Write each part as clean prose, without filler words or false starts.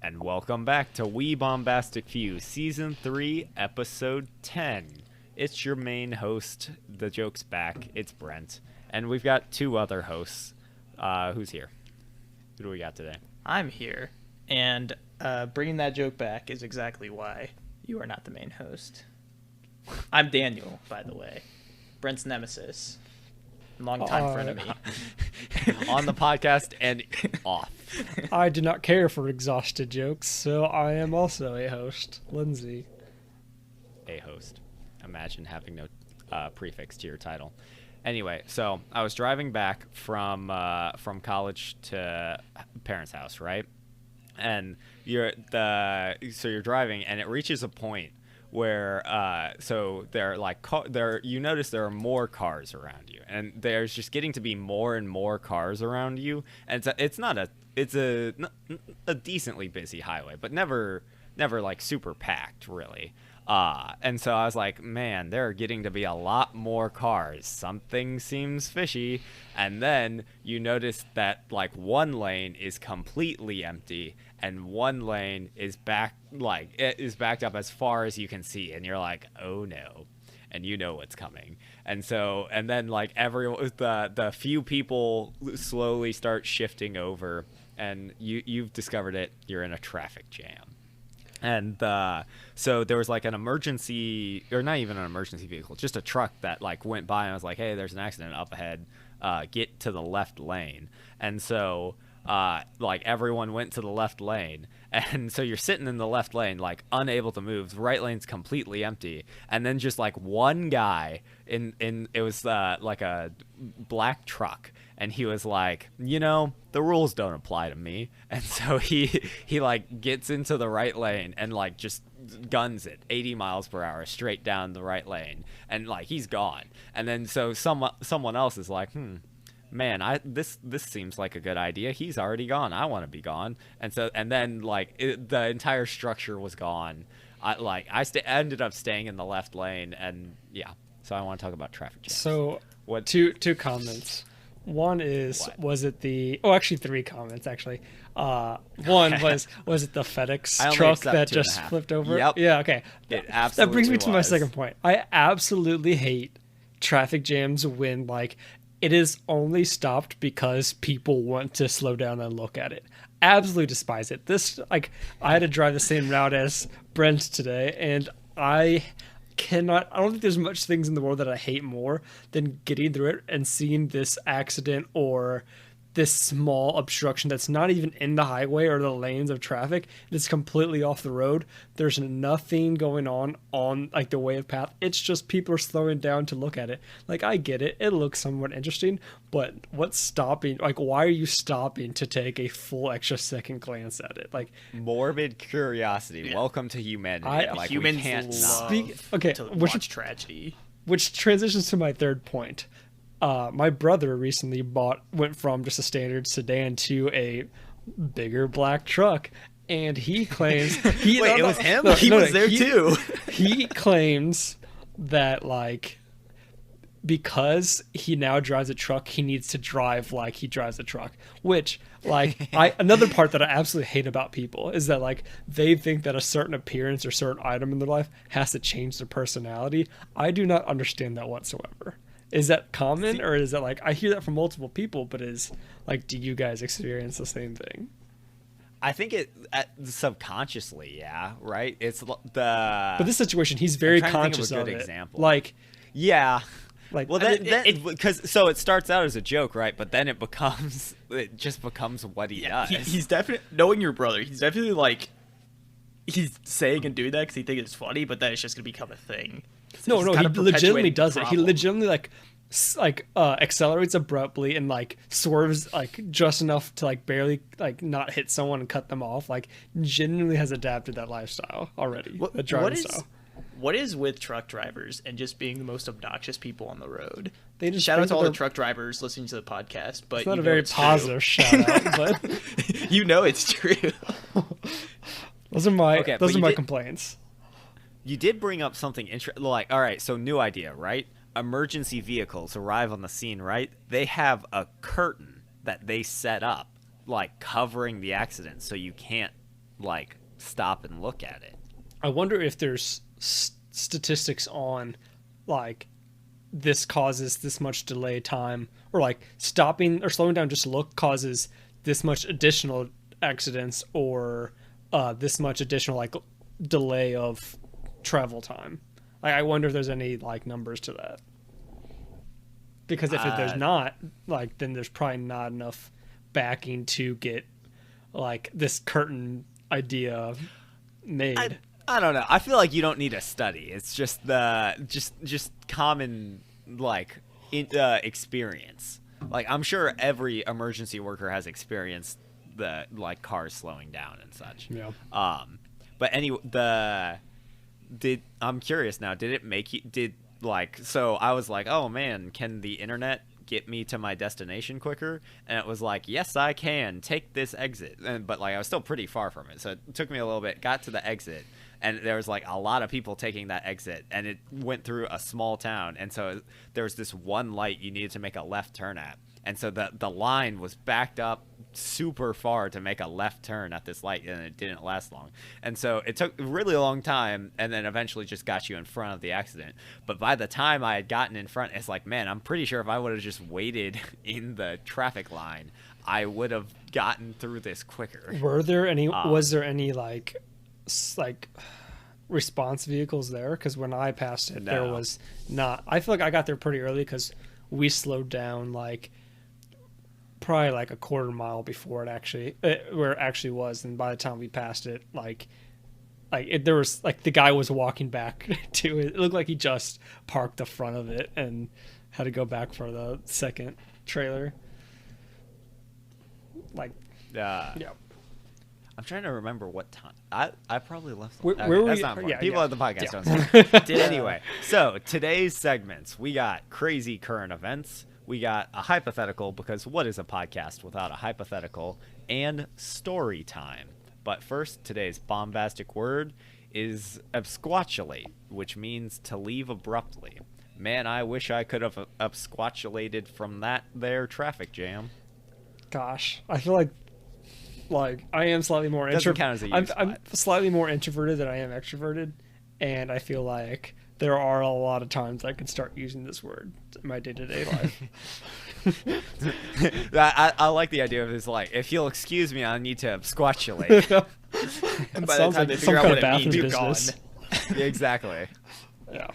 and welcome back to We Bombastic Few, Season 3, Episode 10. It's your main host, the joke's back, it's Brent, and we've got two other hosts. Who's here? Who do we got today? I'm here, and bringing that joke back is exactly why you are not the main host. I'm Daniel, by the way, Brent's nemesis. Long-time friend of me. On the podcast and off. I do not care for exhausted jokes, so I am also a host, Lindsay. A host. Imagine having no prefix to your title. Anyway, so I was driving back from college to parents' house, right? And you're driving, and it reaches a point where you notice there are more cars around you, and there's just getting to be more and more cars around you, and it's a decently busy highway, but never like super packed really. And so I was like, man, there are getting to be a lot more cars. Something seems fishy. And then you notice that like one lane is completely empty and one lane is backed up as far as you can see. And you're like, oh no. And you know what's coming. And then like the few people slowly start shifting over, and you've discovered it. You're in a traffic jam. And so there was like an emergency, or not even an emergency vehicle, just a truck that like went by and was like, hey, there's an accident up ahead, get to the left lane. And so like everyone went to the left lane, and so you're sitting in the left lane like unable to move. The right lane's completely empty, and then just like one guy in it was like a black truck, and he was like, the rules don't apply to me. And so he like gets into the right lane and like just guns it 80 miles per hour straight down the right lane, and like he's gone. And then so someone else is like, man, this seems like a good idea. He's already gone. I want to be gone. And then like the entire structure was gone. I ended up staying in the left lane, and yeah. So I want to talk about traffic jams. So what? Two comments. One is, was it actually three comments actually. One was it the FedEx truck that just flipped over? Yep. Yeah, okay. It absolutely That brings me to my was. second point. I absolutely hate traffic jams when like it is only stopped because people want to slow down and look at it. Absolutely despise it. This, like, I had to drive the same route as Brent today, and I don't think there's much things in the world that I hate more than getting through it and seeing this accident or this small obstruction that's not even in the highway or the lanes of traffic. It's completely off the road. There's nothing going on like the way of path. It's just people are slowing down to look at it. Like, I get it. It looks somewhat interesting, but what's stopping? Like, why are you stopping to take a full extra second glance at it? Like, morbid curiosity. Yeah. Welcome to humanity. Like, humans love to watch tragedy. Which transitions to my third point. My brother recently went from just a standard sedan to a bigger black truck, and he claims it was him. He was there too. He claims that like because he now drives a truck, he needs to drive like he drives a truck. Which like another part that I absolutely hate about people is that like they think that a certain appearance or certain item in their life has to change their personality. I do not understand that whatsoever. Is that common, or is that like I hear that from multiple people? But do you guys experience the same thing? I think it subconsciously, yeah, right. It's But this situation, he's very conscious of it. Example. Like, yeah, like well, because so it starts out as a joke, right? But then it just becomes what he does. He's definitely, knowing your brother, he's definitely like he's saying and doing that because he thinks it's funny, but then it's just gonna become a thing. No, he legitimately does it. He legitimately accelerates abruptly and like swerves like just enough to like barely like not hit someone and cut them off. Like genuinely has adapted that lifestyle already. What is with truck drivers and just being the most obnoxious people on the road? They just shout out to all the truck drivers listening to the podcast, but it's not a very positive shout out, but it's true. Those are my complaints. You did bring up something interesting. Like, all right, so new idea, right? Emergency vehicles arrive on the scene, right? They have a curtain that they set up, like covering the accident, so you can't like stop and look at it. I wonder if there's statistics on like this causes this much delay time, or like stopping or slowing down just to look causes this much additional accidents, or this much additional like delay of travel time. Like, I wonder if there's any like numbers to that. Because if there's not, like, then there's probably not enough backing to get like this curtain idea made. I don't know. I feel like you don't need a study. It's just just common like experience. Like, I'm sure every emergency worker has experienced the like cars slowing down and such. Yeah. But anyway, I'm curious now. Did it make you? So I was like, oh man, can the internet get me to my destination quicker? And it was like, yes, I can. Take this exit. But like, I was still pretty far from it, so it took me a little bit. Got to the exit, and there was like a lot of people taking that exit, and it went through a small town, and so there was this one light you needed to make a left turn at. And so the line was backed up super far to make a left turn at this light, and it didn't last long. And so it took a really long time, and then eventually just got you in front of the accident. But by the time I had gotten in front, it's like, man, I'm pretty sure if I would have just waited in the traffic line, I would have gotten through this quicker. Was there any like response vehicles there? Because when I passed it, there was not. I feel like I got there pretty early because we slowed down like probably like a quarter mile before where it actually was, and by the time we passed it, there was like the guy was walking back to it. It looked like he just parked the front of it and had to go back for the second trailer. Like, yeah. I'm trying to remember what time. I probably left. Where That's we, not important. yeah, People yeah. at the podcast Yeah. don't see. Anyway, so today's segments, we got crazy current events. We got a hypothetical, because what is a podcast without a hypothetical, and story time. But first, today's bombastic word is absquatulate, which means to leave abruptly. Man, I wish I could have absquatulated from that there traffic jam. Gosh, I feel like I am slightly more Doesn't count as a use I'm spot. slightly more introverted than I am extroverted, and I feel like there are a lot of times I could start using this word in my day-to-day life. I like the idea of this, like, if you'll excuse me, I need to absquatulate. And It by the sounds time like they some figure out kind what of it means, bathroom you're gone. business. Yeah, exactly. Yeah.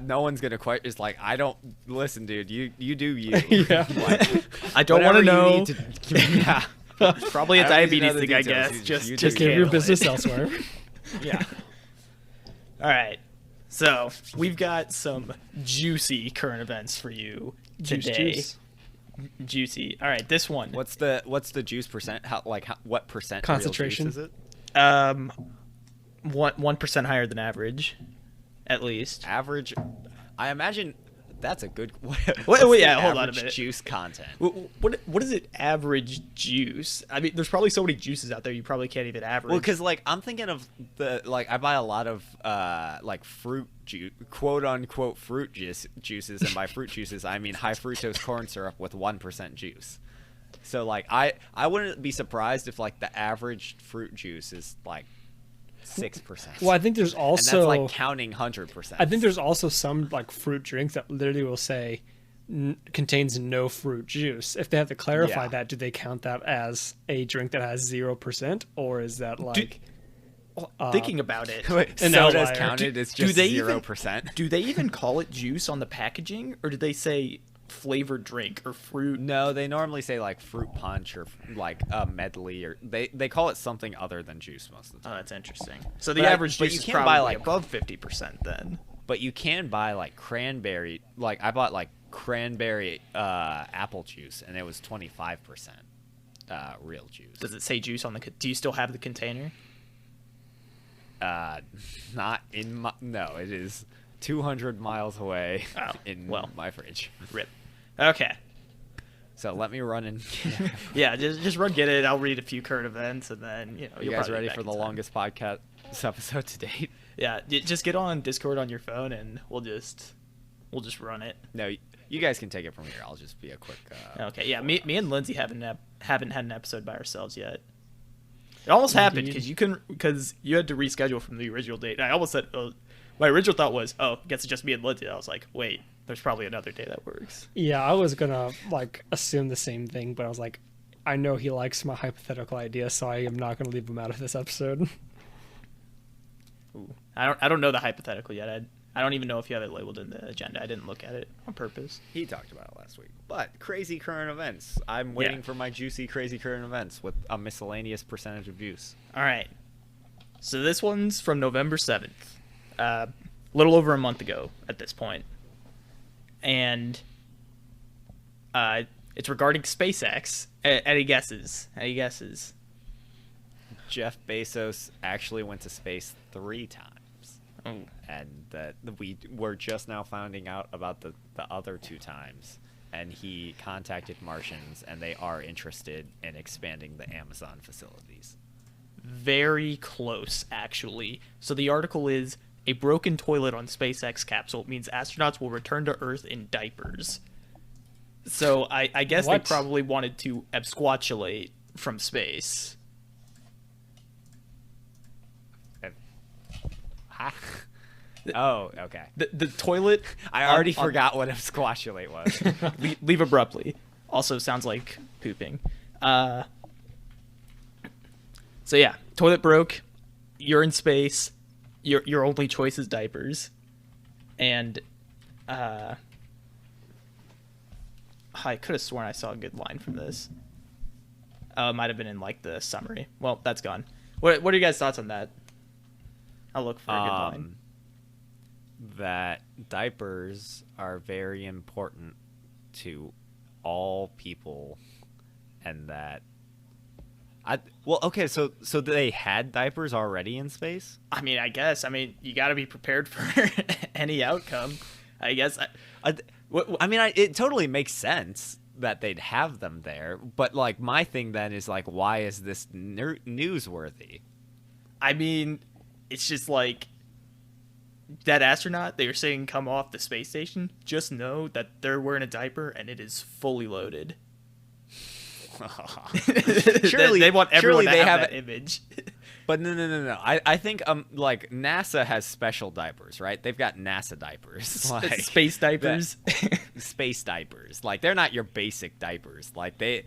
No one's gonna quite. It's like, I don't listen, dude. You do you. Yeah. Like, I don't want to whatever you know. need to- yeah. Probably a I don't need to diabetes know the thing, I details. guess. You Just do Take you. care of your handle business it. elsewhere. Yeah. All right. So we've got some juicy current events for you today. Juice. Juicy. All right, this one. What's the juice percent? What percent Concentration? real juice is it? 1% higher than average, at least. Average. I imagine that's a good. Wait, yeah, hold on a average minute. Juice content. What is it? Average juice? I mean, there's probably so many juices out there you probably can't even average. Well, because like I'm thinking of I buy a lot of like fruit juice, quote unquote fruit juices, and by fruit juices I mean high fructose corn syrup with 1% juice. So like I wouldn't be surprised if like the average fruit juice is like 6%. Well, I think there's and also that's like counting 100%. I think there's also some like fruit drinks that literally will say contains no fruit juice. If they have to clarify Yeah. that, do they count that as a drink that has 0%, or is that like thinking about it, Wait, an soda's outlier. counted as do just they 0%. do they even call it juice on the packaging, or do they say flavored drink or fruit? No, they normally say like fruit punch or like a medley, or they call it something other than juice most of the Oh, time. that's interesting. So the But average but juice you is can't probably buy, like- above 50% then. But you can buy like cranberry. Like I bought like cranberry apple juice, and it was 25% real juice. Does it say juice on the? Do you still have the container? Not in my. No, it is 200 miles away Oh, in well. my fridge. Rip. Okay. So let me run and. Yeah, just run get it. I'll read a few current events, and then You you'll guys probably be ready back for in the time. longest podcast episode to date? Yeah, just get on Discord on your phone, and we'll just run it. No, you guys can take it from here. I'll just be a quick. Okay. Yeah, me and Lindsay haven't had an episode by ourselves yet. It almost happened Indeed. because you had to reschedule from the original date. I almost said, my original thought was, oh, guess it's just me and Lindsay. I was like, wait, there's probably another day that works. Yeah, I was gonna like assume the same thing, but I was like, I know he likes my hypothetical idea, so I am not gonna leave him out of this episode. Ooh. I don't know the hypothetical yet. I don't even know if you have it labeled in the agenda. I didn't look at it on purpose. He talked about it last week. But crazy current events. I'm waiting for my juicy crazy current events with a miscellaneous percentage of juice. All right. So this one's from November 7th. A little over a month ago at this point. And it's regarding SpaceX. Any guesses? Any guesses? Jeff Bezos actually went to space 3 times. Oh. And that we were just now finding out about the other 2 times. And he contacted Martians, and they are interested in expanding the Amazon facilities. Very close, actually. So the article is, a broken toilet on SpaceX capsule means astronauts will return to Earth in diapers. So I guess What? they probably wanted to absquatulate from space. Oh, okay. The toilet... I already forgot what Absquatulate was. leave abruptly. Also sounds like pooping. So yeah, toilet broke. You're in space. Your only choice is diapers. And I could have sworn I saw a good line from this. It might have been in like the summary. Well, that's gone. What are you guys' thoughts on that? I'll look for a good line. That diapers are very important to all people, and that so they had diapers already in space? I mean, I guess. I mean, you got to be prepared for any outcome. I guess. It totally makes sense that they'd have them there, but like my thing then is like, why is this newsworthy? I mean, it's just like that astronaut they were saying come off the space station. Just know that they're wearing a diaper and it is fully loaded. Surely they want everyone to they have that image. But no. I think like NASA has special diapers, right? They've got NASA diapers, like Space diapers. Space diapers. Like they're not your basic diapers. Like they've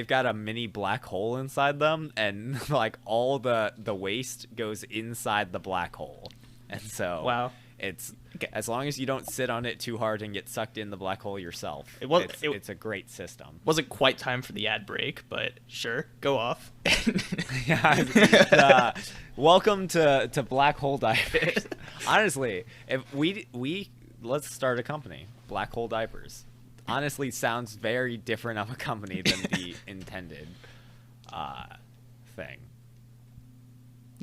got a mini black hole inside them, and like all the waste goes inside the black hole. And so Wow. It's as long as you don't sit on it too hard and get sucked in the black hole yourself. It's a great system. Wasn't quite time for the ad break, but sure, go off. Welcome to Black Hole Diapers. Honestly, if we let's start a company, Black Hole Diapers. Honestly, sounds very different of a company than the intended thing.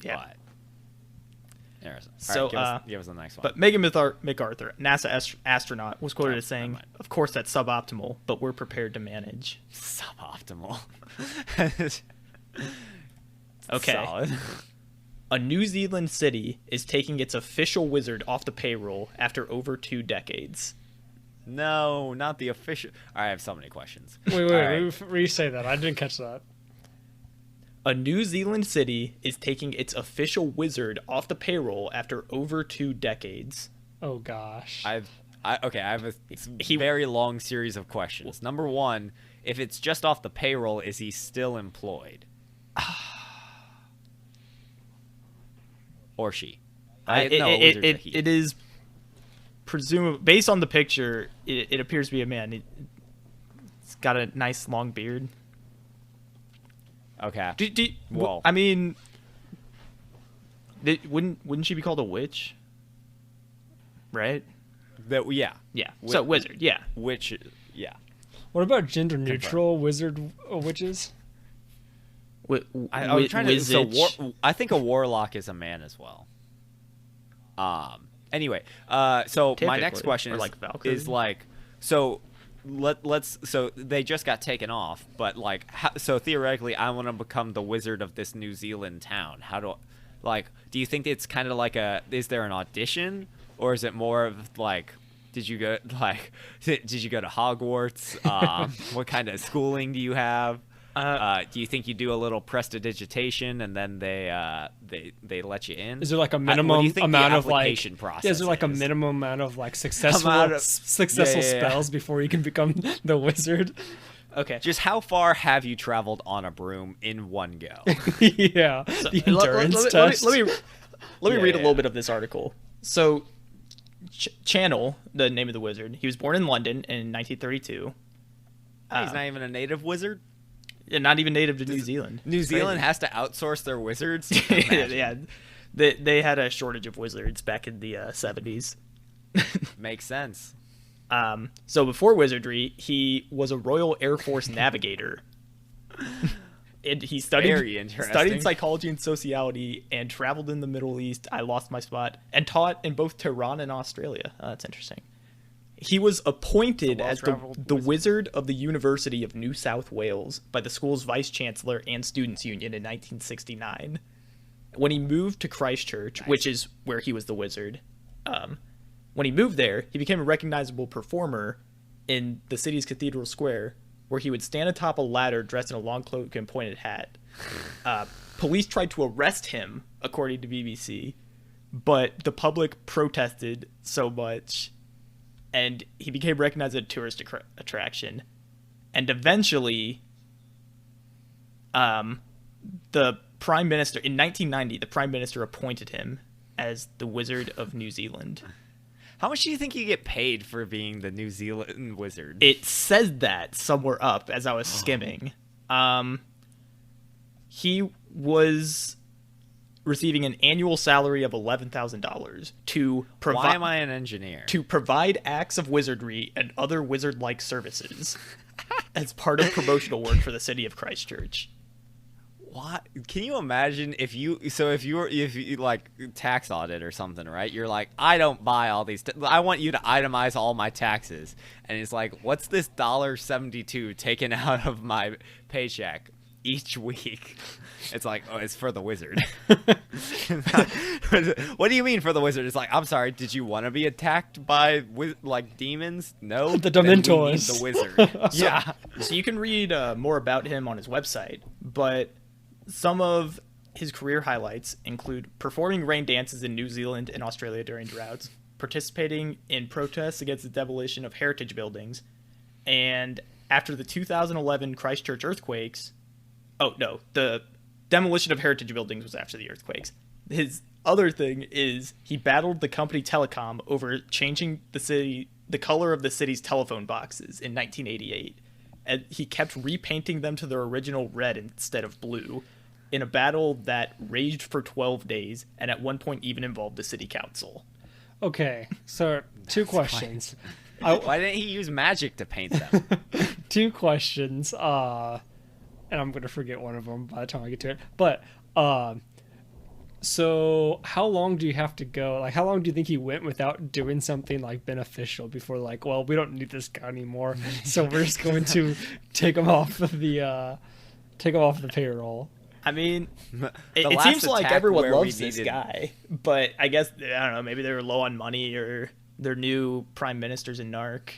Yeah. But, so, give us the next one. But Megan MacArthur, NASA astronaut, was quoted as saying, "Of course, that's suboptimal, but we're prepared to manage." Suboptimal. Okay. Solid. A New Zealand city is taking its official wizard off the payroll after over 2 decades. No, not the official. I have so many questions. Wait, re-say that. I didn't catch that. A New Zealand city is taking its official wizard off the payroll after over 2 decades. Oh gosh. I have a very long series of questions. Number 1, if it's just off the payroll, is he still employed? Or she? It is presumably, based on the picture, it appears to be a man. It's got a nice long beard. Okay. Well, I mean, wouldn't she be called a witch? Right? Yeah. So wizard, yeah. Witch, yeah. What about gender neutral wizard witches? I'm trying to. So I think a warlock is a man as well. Anyway, so my next question is like, so so they just got taken off, but like, so theoretically, I want to become the wizard of this New Zealand town. Do you think it's kind of like is there an audition, or is it more of like, did you go to Hogwarts? What kind of schooling do you have? Do you think you do a little prestidigitation and then they let you in? Is there like a What do minimum you think amount the of like? application process Yeah, is there like a is? minimum amount of like successful Amount of- successful yeah. spells before you can become the wizard? Okay. Just how far have you traveled on a broom in one go? Yeah, the endurance test. Let me Yeah, read a yeah. little bit of this article. So, Channel, the name of the wizard, he was born in London in 1932. He's not even a native wizard. And not even native to New Zealand. New It's Zealand crazy. has to outsource their wizards. Imagine. Yeah, they had a shortage of wizards back in the 70s. Makes sense. So before wizardry, he was a Royal Air Force navigator. And he Very interesting. studied psychology and sociality and traveled in the Middle East. I lost my spot. And taught in both Tehran and Australia. That's interesting. He was appointed as well-traveled the wizard of the University of New South Wales by the school's vice chancellor and students' union in 1969. When he moved to Christchurch, which is where he was the wizard, when he moved there, he became a recognizable performer in the city's Cathedral Square, where he would stand atop a ladder dressed in a long cloak and pointed hat. Police tried to arrest him, according to BBC, but the public protested so much, and he became recognized as a tourist attraction. And eventually, the Prime Minister, in 1990, the Prime Minister appointed him as the Wizard of New Zealand. How much do you think you get paid for being the New Zealand wizard? It says that somewhere up as I was skimming. He was receiving an annual salary of $11,000 to provide. Why am I an engineer? To provide acts of wizardry and other wizard-like services as part of promotional work for the city of Christchurch. What? Can you imagine if you like tax audit or something, right? You're like, I don't buy all these. I want you to itemize all my taxes, and it's like, what's this $1.72 taken out of my paycheck each week? It's like, oh, it's for the wizard. What do you mean for the wizard? It's like, I'm sorry, did you want to be attacked by like demons? No, The Then we need Dementors. the wizard. Yeah. So you can read more about him on his website, but some of his career highlights include performing rain dances in New Zealand and Australia during droughts, participating in protests against the demolition of heritage buildings, and after the 2011 Christchurch earthquakes, the demolition of heritage buildings was after the earthquakes. His other thing is he battled the company Telecom over changing the color of the city's telephone boxes in 1988, and he kept repainting them to their original red instead of blue, in a battle that raged for 12 days and at one point even involved the city council. Okay, so two questions. Why didn't he use magic to paint them? Two questions. And I'm gonna forget one of them by the time I get to it. But so how long do you have to go? Like, how long do you think he went without doing something like beneficial before, like, well, we don't need this guy anymore, so we're just going to take him off the payroll? I mean, The it last seems like attack everyone where we loves this needed- guy, but I guess, I don't know, maybe they were low on money or their new prime minister's in NARC.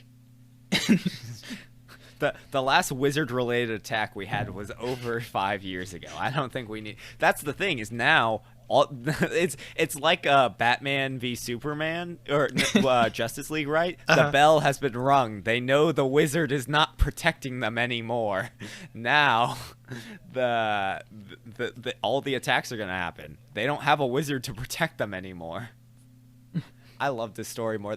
The last wizard-related attack we had was over 5 years ago. I don't think we need. That's the thing is now it's like Batman v Superman or Justice League, right? The bell has been rung. They know the wizard is not protecting them anymore. Now, all the attacks are gonna happen. They don't have a wizard to protect them anymore. I love this story more.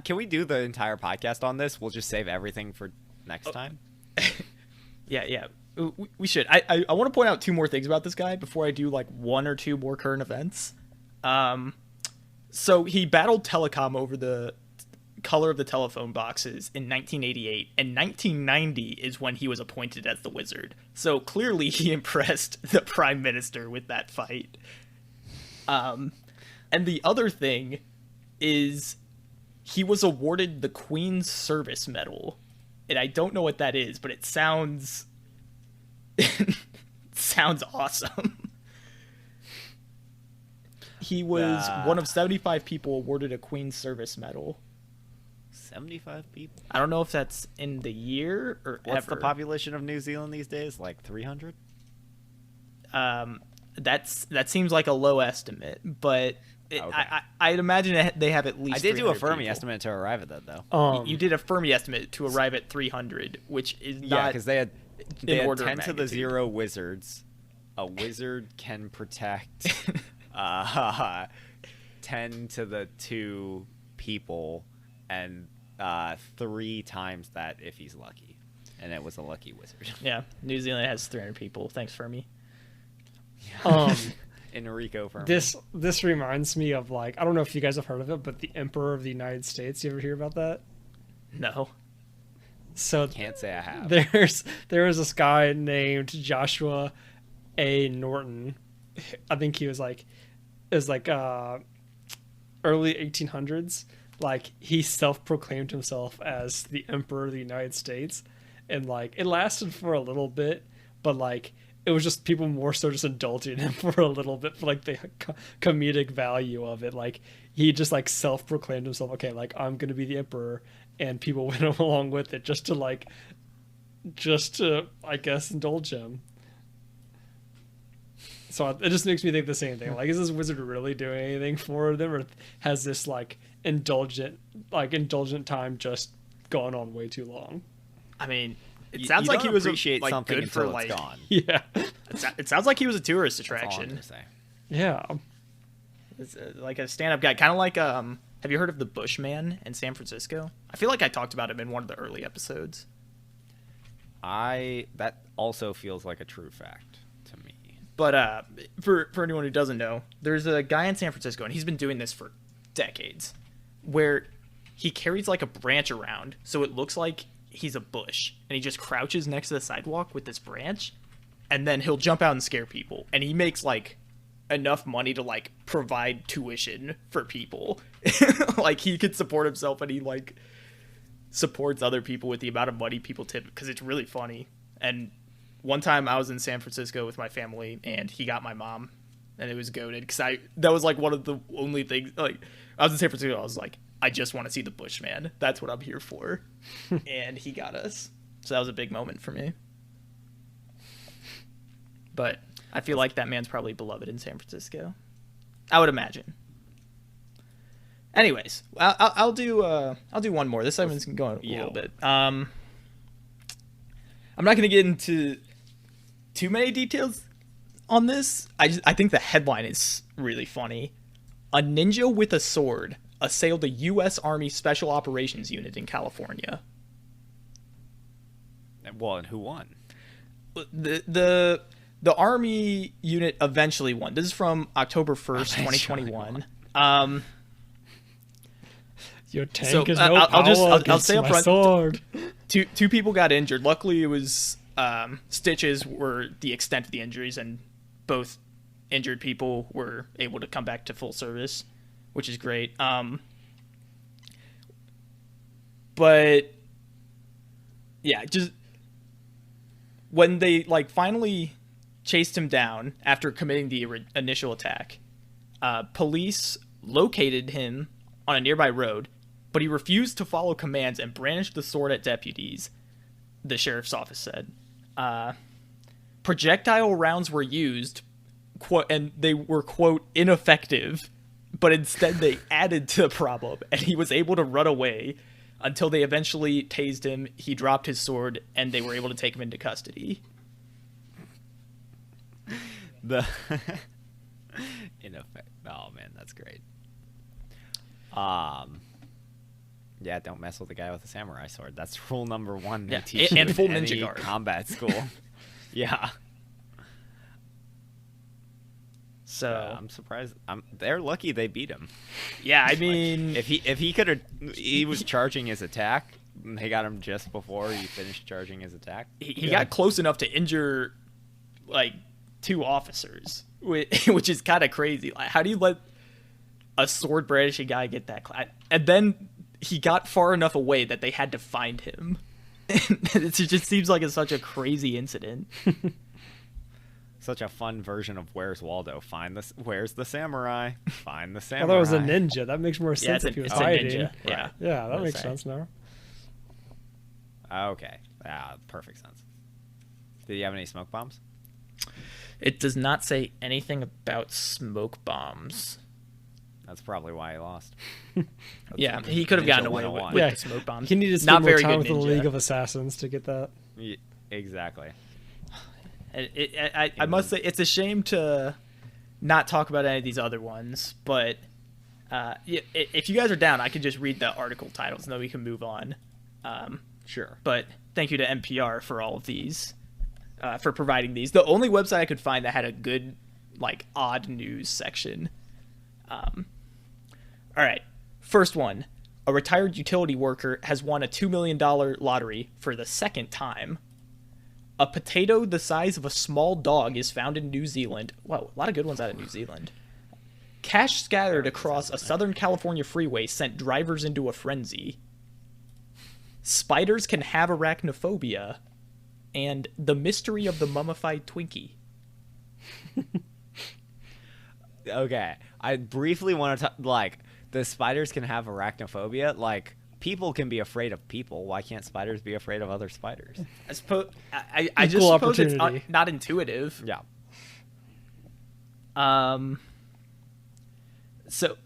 Can we do the entire podcast on this? We'll just save everything for next time. Yeah. We should. I want to point out two more things about this guy before I do like one or two more current events. So he battled Telecom over the color of the telephone boxes in 1988, and 1990 is when he was appointed as the wizard. So clearly he impressed the prime minister with that fight. And the other thing is he was awarded the Queen's Service Medal. And I don't know what that is, but it sounds awesome. He was one of 75 people awarded a Queen's Service Medal. 75 people. I don't know if that's in the year or What's ever. the population of New Zealand these days? Like 300? That seems like a low estimate, but Okay. I'd imagine they have at least. I did do a 300 Fermi people. estimate to arrive at that, though. You did a Fermi estimate to arrive at 300, which is Yeah, not because they had order of 10 to the magnitude. 0 wizards. A wizard can protect 10 to the 2 people, and 3 times that if he's lucky. And it was a lucky wizard. Yeah, New Zealand has 300 people. Thanks, Fermi. Enrico Fermi. This reminds me of, like, I don't know if you guys have heard of it, but the Emperor of the United States. You ever hear about that? No. So can't say I have. There was this guy named Joshua A. Norton. I think he was like early 1800s. Like, he self-proclaimed himself as the Emperor of the United States, and like it lasted for a little bit, but like it was just people more so just indulging him for a little bit for like the comedic value of it. Like, he just like self-proclaimed himself, okay, like, I'm gonna be the emperor, and people went along with it just to I guess indulge him. So it just makes me think the same thing. Like, is this wizard really doing anything for them, or has this like indulgent time just gone on way too long? I mean, it sounds like he was appreciate like something good for until like. it's gone. Yeah. It sounds like he was a tourist That's all I'm attraction. gonna say. Yeah. It's, like a stand-up guy, kind of like have you heard of the Bushman in San Francisco? I feel like I talked about him in one of the early episodes. That also feels like a true fact to me. But for anyone who doesn't know, there's a guy in San Francisco, and he's been doing this for decades, where he carries like a branch around so it looks like he's a bush, and he just crouches next to the sidewalk with this branch, and then he'll jump out and scare people, and he makes like enough money to like provide tuition for people. Like, he could support himself, and he like supports other people with the amount of money people tip, because it's really funny. And one time I was in San Francisco with my family, and he got my mom, and it was goated, because that was like one of the only things, like, I was in San Francisco, I was like, I just want to see the Bushman. That's what I'm here for. And he got us. So that was a big moment for me. But I feel like that man's probably beloved in San Francisco. I would imagine. Anyways, I'll do one more. This segment's going a little bit. I'm not going to get into too many details on this. I think the headline is really funny. A ninja with a sword assailed a U.S. Army Special Operations Unit in California. Well, and who won? The Army unit eventually won. This is from October 1st, 2021. Your tank is no I'll power I'll against say up my front, sword. Two people got injured. Luckily, it was stitches were the extent of the injuries, and both injured people were able to come back to full service, which is great. But yeah, just when they like finally chased him down after committing the initial attack, police located him on a nearby road, but he refused to follow commands and brandished the sword at deputies, the sheriff's office said. Projectile rounds were used, and they were, quote, ineffective, but instead they added to the problem, and he was able to run away until they eventually tased him. He dropped his sword, and they were able to take him into custody. In effect. Oh man, that's great. Yeah, don't mess with the guy with the samurai sword. That's rule number 1. They teach you and in full any ninja guard combat school. Yeah. So I'm surprised. They're lucky they beat him. yeah, I mean, Like, if he could have, he was charging his attack. And they got him just before he finished charging his attack. he got close enough to injure like 2 officers, which is kind of crazy. Like, how do you let a sword brandishing guy get that and then he got far enough away that they had to find him. It just seems like it's such a crazy incident. such a fun version of Where's Waldo. Where's the samurai? Find the I samurai. thought it was a ninja. That makes more sense if he was it's fighting. a ninja. Yeah, Yeah, that makes sense now. Okay. Perfect sense. Did you have any smoke bombs? It does not say anything about smoke bombs. That's probably why he lost. Yeah, he could have gotten away with, 101. with the smoke bombs. He needed to Not spend more very time good with the ninja. League of Assassins to get that. Yeah, exactly. I must say, it's a shame to not talk about any of these other ones, but if you guys are down, I could just read the article titles and then we can move on. Sure. But thank you to NPR for all of these, for providing these. The only website I could find that had a good, like, odd news section. All right, first one. A retired utility worker has won a $2 million lottery for the second time. A potato the size of a small dog is found in New Zealand. Wow, a lot of good ones out of New Zealand. Cash scattered across a Southern California freeway sent drivers into a frenzy. Spiders can have arachnophobia. And the mystery of the mummified Twinkie. Okay. I briefly want to like, the spiders can have arachnophobia. Like, people can be afraid of people. Why can't spiders be afraid of other spiders? I suppose I just Equal suppose it's opportunity. not intuitive. Yeah. So,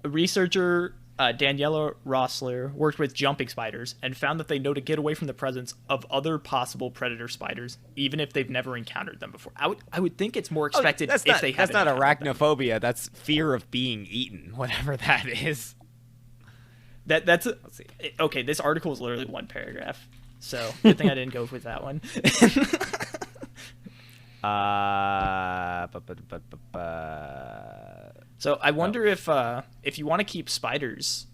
a researcher, Daniela Rossler, worked with jumping spiders and found that they know to get away from the presence of other possible predator spiders, even if they've never encountered them before. I would think it's more expected that's if not, they that's haven't not encountered them. arachnophobia. That's fear of being eaten, whatever that is. That's Let's see. okay. This article is literally one paragraph, so good thing I didn't go with that one. So I wonder if you want to keep spiders,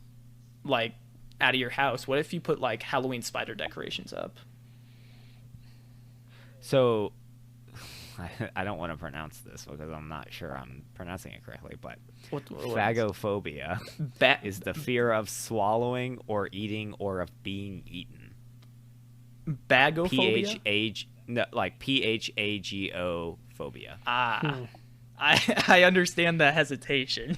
like, out of your house, what if you put, like, Halloween spider decorations up? So, I don't want to pronounce this because I'm not sure I'm pronouncing it correctly, but phagophobia is the fear of swallowing or eating or of being eaten. Bagophobia? Phago phobia. I understand the hesitation.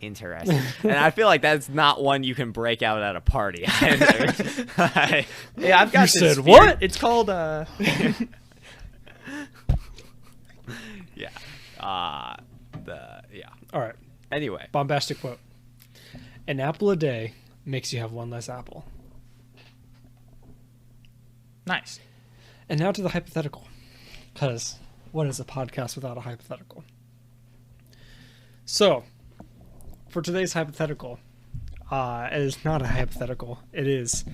Interesting. And I feel like that's not one you can break out at a party either. Yeah, I've got You this said fear. what? It's called Yeah. Yeah. All right. Anyway. Bombastic quote. An apple a day makes you have one less apple. nice. And now to the hypothetical. Because what is a podcast without a hypothetical? So, for today's hypothetical, it is not a hypothetical. It is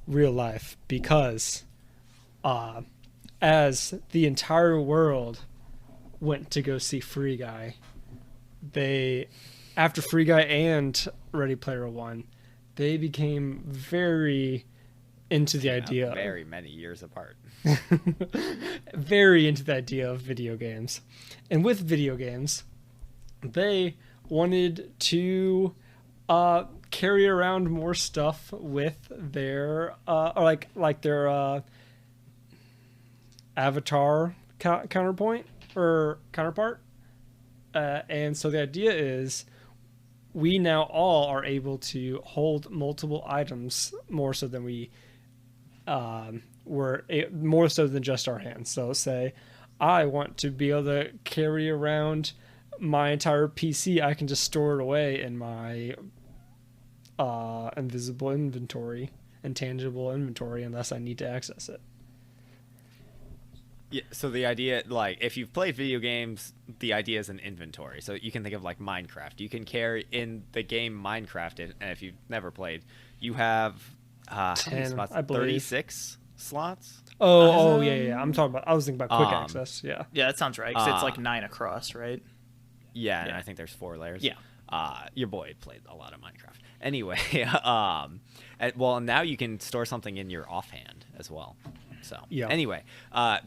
real life. Because as the entire world went to go see Free Guy, after Free Guy and Ready Player One, they became very into the idea. Very many years apart. Very into the idea of video games. And with video games, they wanted to carry around more stuff with their their avatar counterpoint or counterpart. And so the idea is we now all are able to hold multiple items more so than we more so than just our hands. So say I want to be able to carry around my entire PC. I can just store it away in my invisible inventory, intangible inventory, unless I need to access it. Yeah, so the idea, like, if you've played video games, the idea is an inventory. So you can think of, like, Minecraft. You can carry in the game Minecraft, and if you've never played, you have 10, spots? I believe. 36 slots? Yeah. I was thinking about quick Um, access. Yeah. Yeah, that sounds right. 'Cause it's like 9 across, right? Yeah, and Yeah. I think there's 4 layers. Yeah. Your boy played a lot of Minecraft. Anyway, now you can store something in your offhand as well. So Yeah. anyway,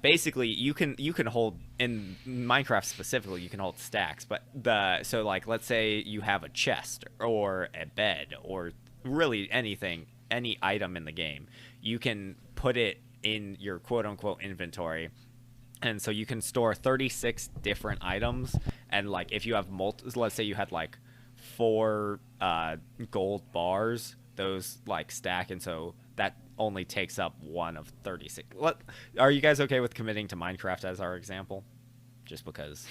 basically you can hold in Minecraft specifically, you can hold stacks, but let's say you have a chest or a bed or really anything, any item in the game, you can put it in your quote unquote inventory. And so you can store 36 different items, and like if you have let's say you had like 4 gold bars, those like stack, and so that only takes up one of 36. Are you guys okay with committing to Minecraft as our example? Just because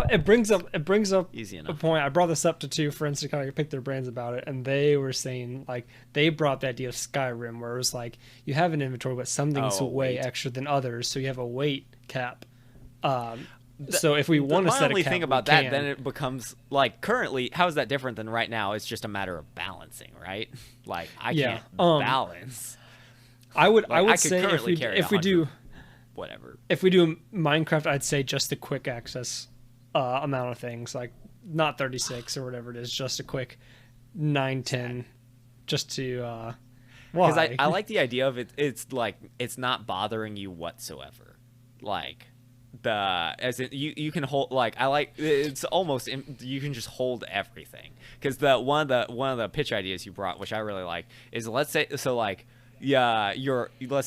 it brings up easy a enough. point. I brought this up to 2 friends to kind of pick their brains about it, and they were saying like they brought the idea of Skyrim, where it was like you have an inventory, but some things way extra than others, so you have a weight cap. So if we want to set a cap, my only thing about that, then it becomes like currently, how is that different than right now? It's just a matter of balancing, right? Like I can't balance. I would could say if we do whatever. If we do Minecraft, I'd say just the quick access amount of things, like not 36 or whatever it is, just a quick 9, 10, just to because I like the idea of it. It's like it's not bothering you whatsoever. Like as in you can hold, like I like it's almost you can just hold everything, because one of the pitch ideas you brought, which I really like, is let's say let's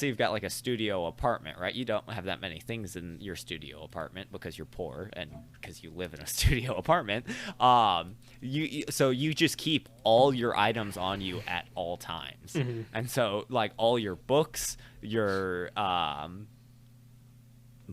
say you've got like a studio apartment, right? You don't have that many things in your studio apartment because you're poor and because you live in a studio apartment. So you just keep all your items on you at all times. Mm-hmm. And so like all your books, your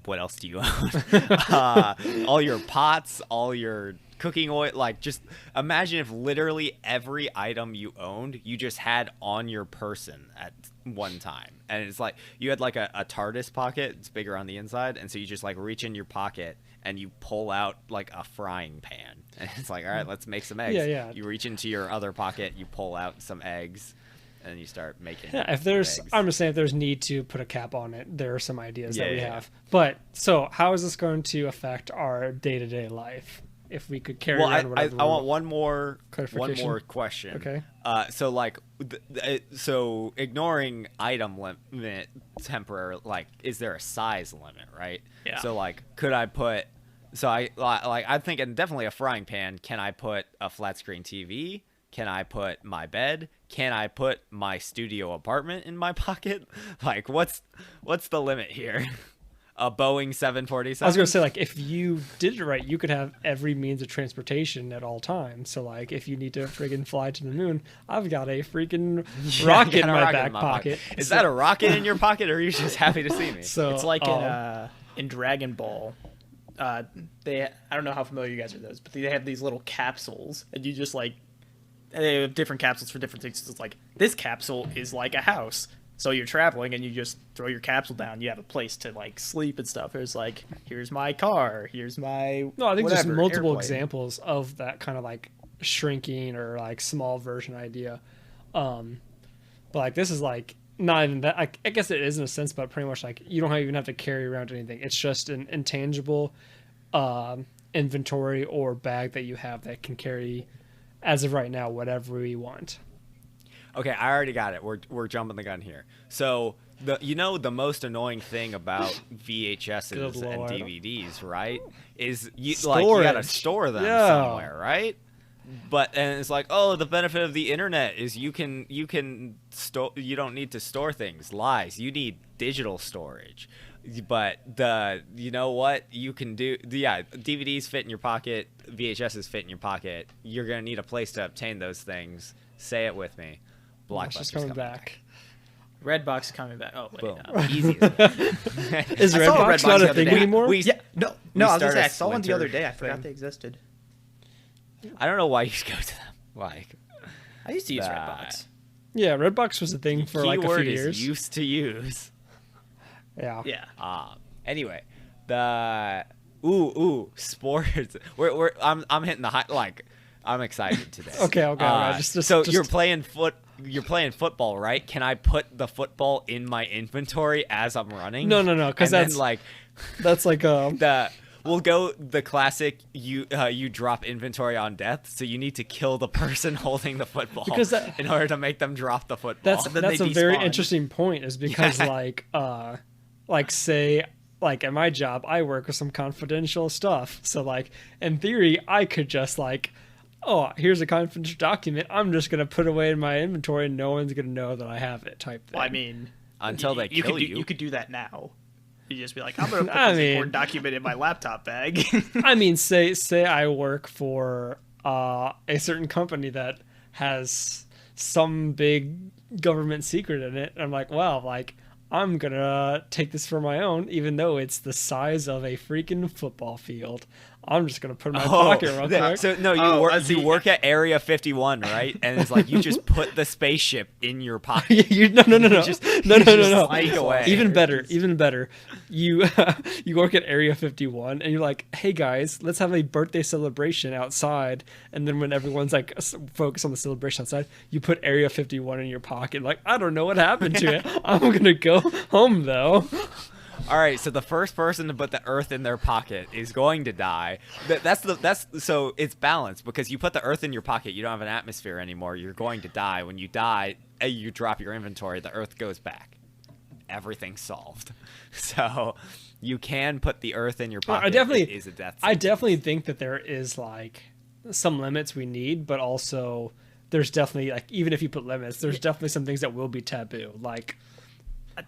what else do you own? All your pots, all your cooking oil, like just imagine if literally every item you owned you just had on your person at one time. And it's like you had like a TARDIS pocket, it's bigger on the inside, and so you just like reach in your pocket and you pull out like a frying pan, and it's like, all right, let's make some eggs. You reach into your other pocket, you pull out some eggs, and you start making if there's eggs. I'm just saying if there's need to put a cap on it, there are some ideas that we have. But so how is this going to affect our day-to-day life if we could carry around whatever? I want one more question. Okay. So like so ignoring item limit temporary, like is there a size limit, right? Yeah. So like could I put, so I'm thinking definitely a frying pan. Can I put a flat screen TV? Can I put my bed? Can I put my studio apartment in my pocket? Like, what's the limit here? A Boeing 747? I was going to say, like, if you did it right, you could have every means of transportation at all times. So, like, if you need to friggin' fly to the moon, I've got a freaking rocket in my back pocket. Is that a rocket in your pocket, or are you just happy to see me? So it's like in Dragon Ball. I don't know how familiar you guys are with those, but they have these little capsules, and you just like, they have different capsules for different things. It's like, this capsule is like a house. So you're traveling and you just throw your capsule down. You have a place to like sleep and stuff. There's like, here's my car. Here's my I think there's multiple airplane. examples of that kind of like shrinking or like small version idea. But like this is like not even that. I guess it is in a sense, but pretty much like you don't even have to carry around anything. It's just an intangible inventory or bag that you have that can carry, as of right now, whatever we want. Okay, I already got it. We're jumping the gun here. So the most annoying thing about VHSs and DVDs, right, is you gotta store them somewhere, right? And it's like, oh, the benefit of the internet is you can store. You don't need to store things. Lies. You need digital storage. But you know what you can do? DVDs fit in your pocket. VHSs fit in your pocket. You're gonna need a place to obtain those things. Say it with me. Blockbuster's coming back. Redbox is coming back. Oh, wait. Boom. No. Easy. Is Redbox not a thing anymore? I was going to say, I saw one the other day. I forgot they existed. I don't know why you go to them. Like, I used to use Redbox. Yeah, Redbox was a thing for like a few years. Is used to use. Yeah. Anyway, sports. I'm hitting the high, like, I'm excited today. Okay. So you're playing football, right? Can I put the football in my inventory as I'm running? No, because that's like that's like we'll go the classic. You drop inventory on death, so you need to kill the person holding the football in order to make them drop the football. That's a very interesting point. Is because say. Like at my job, I work with some confidential stuff. So like in theory, I could just like, oh, here's a confidential document. I'm just gonna put away in my inventory, and no one's gonna know that I have it. Type thing. Well, I mean, until they kill you. You could do that now. You just be like, I'm gonna put I this mean- important document in my laptop bag. I mean, say I work for a certain company that has some big government secret in it. I'm like, well, like I'm gonna take this for my own, even though it's the size of a freaking football field. I'm just gonna put it in my pocket real quick. So no, you work at Area 51, right? And it's like you just put the spaceship in your pocket. No. no. Slide away. Even better. You you work at Area 51, and you're like, hey guys, let's have a birthday celebration outside. And then when everyone's like focused on the celebration outside, you put Area 51 in your pocket. Like, I don't know what happened to it. I'm gonna go home though. All right, so the first person to put the Earth in their pocket is going to die. That's so it's balanced because you put the Earth in your pocket, you don't have an atmosphere anymore. You're going to die. When you die, you drop your inventory. The Earth goes back. Everything's solved. So you can put the Earth in your pocket. It is a death sentence. I definitely think that there is like some limits we need, but also there's definitely like even if you put limits, there's definitely some things that will be taboo, like.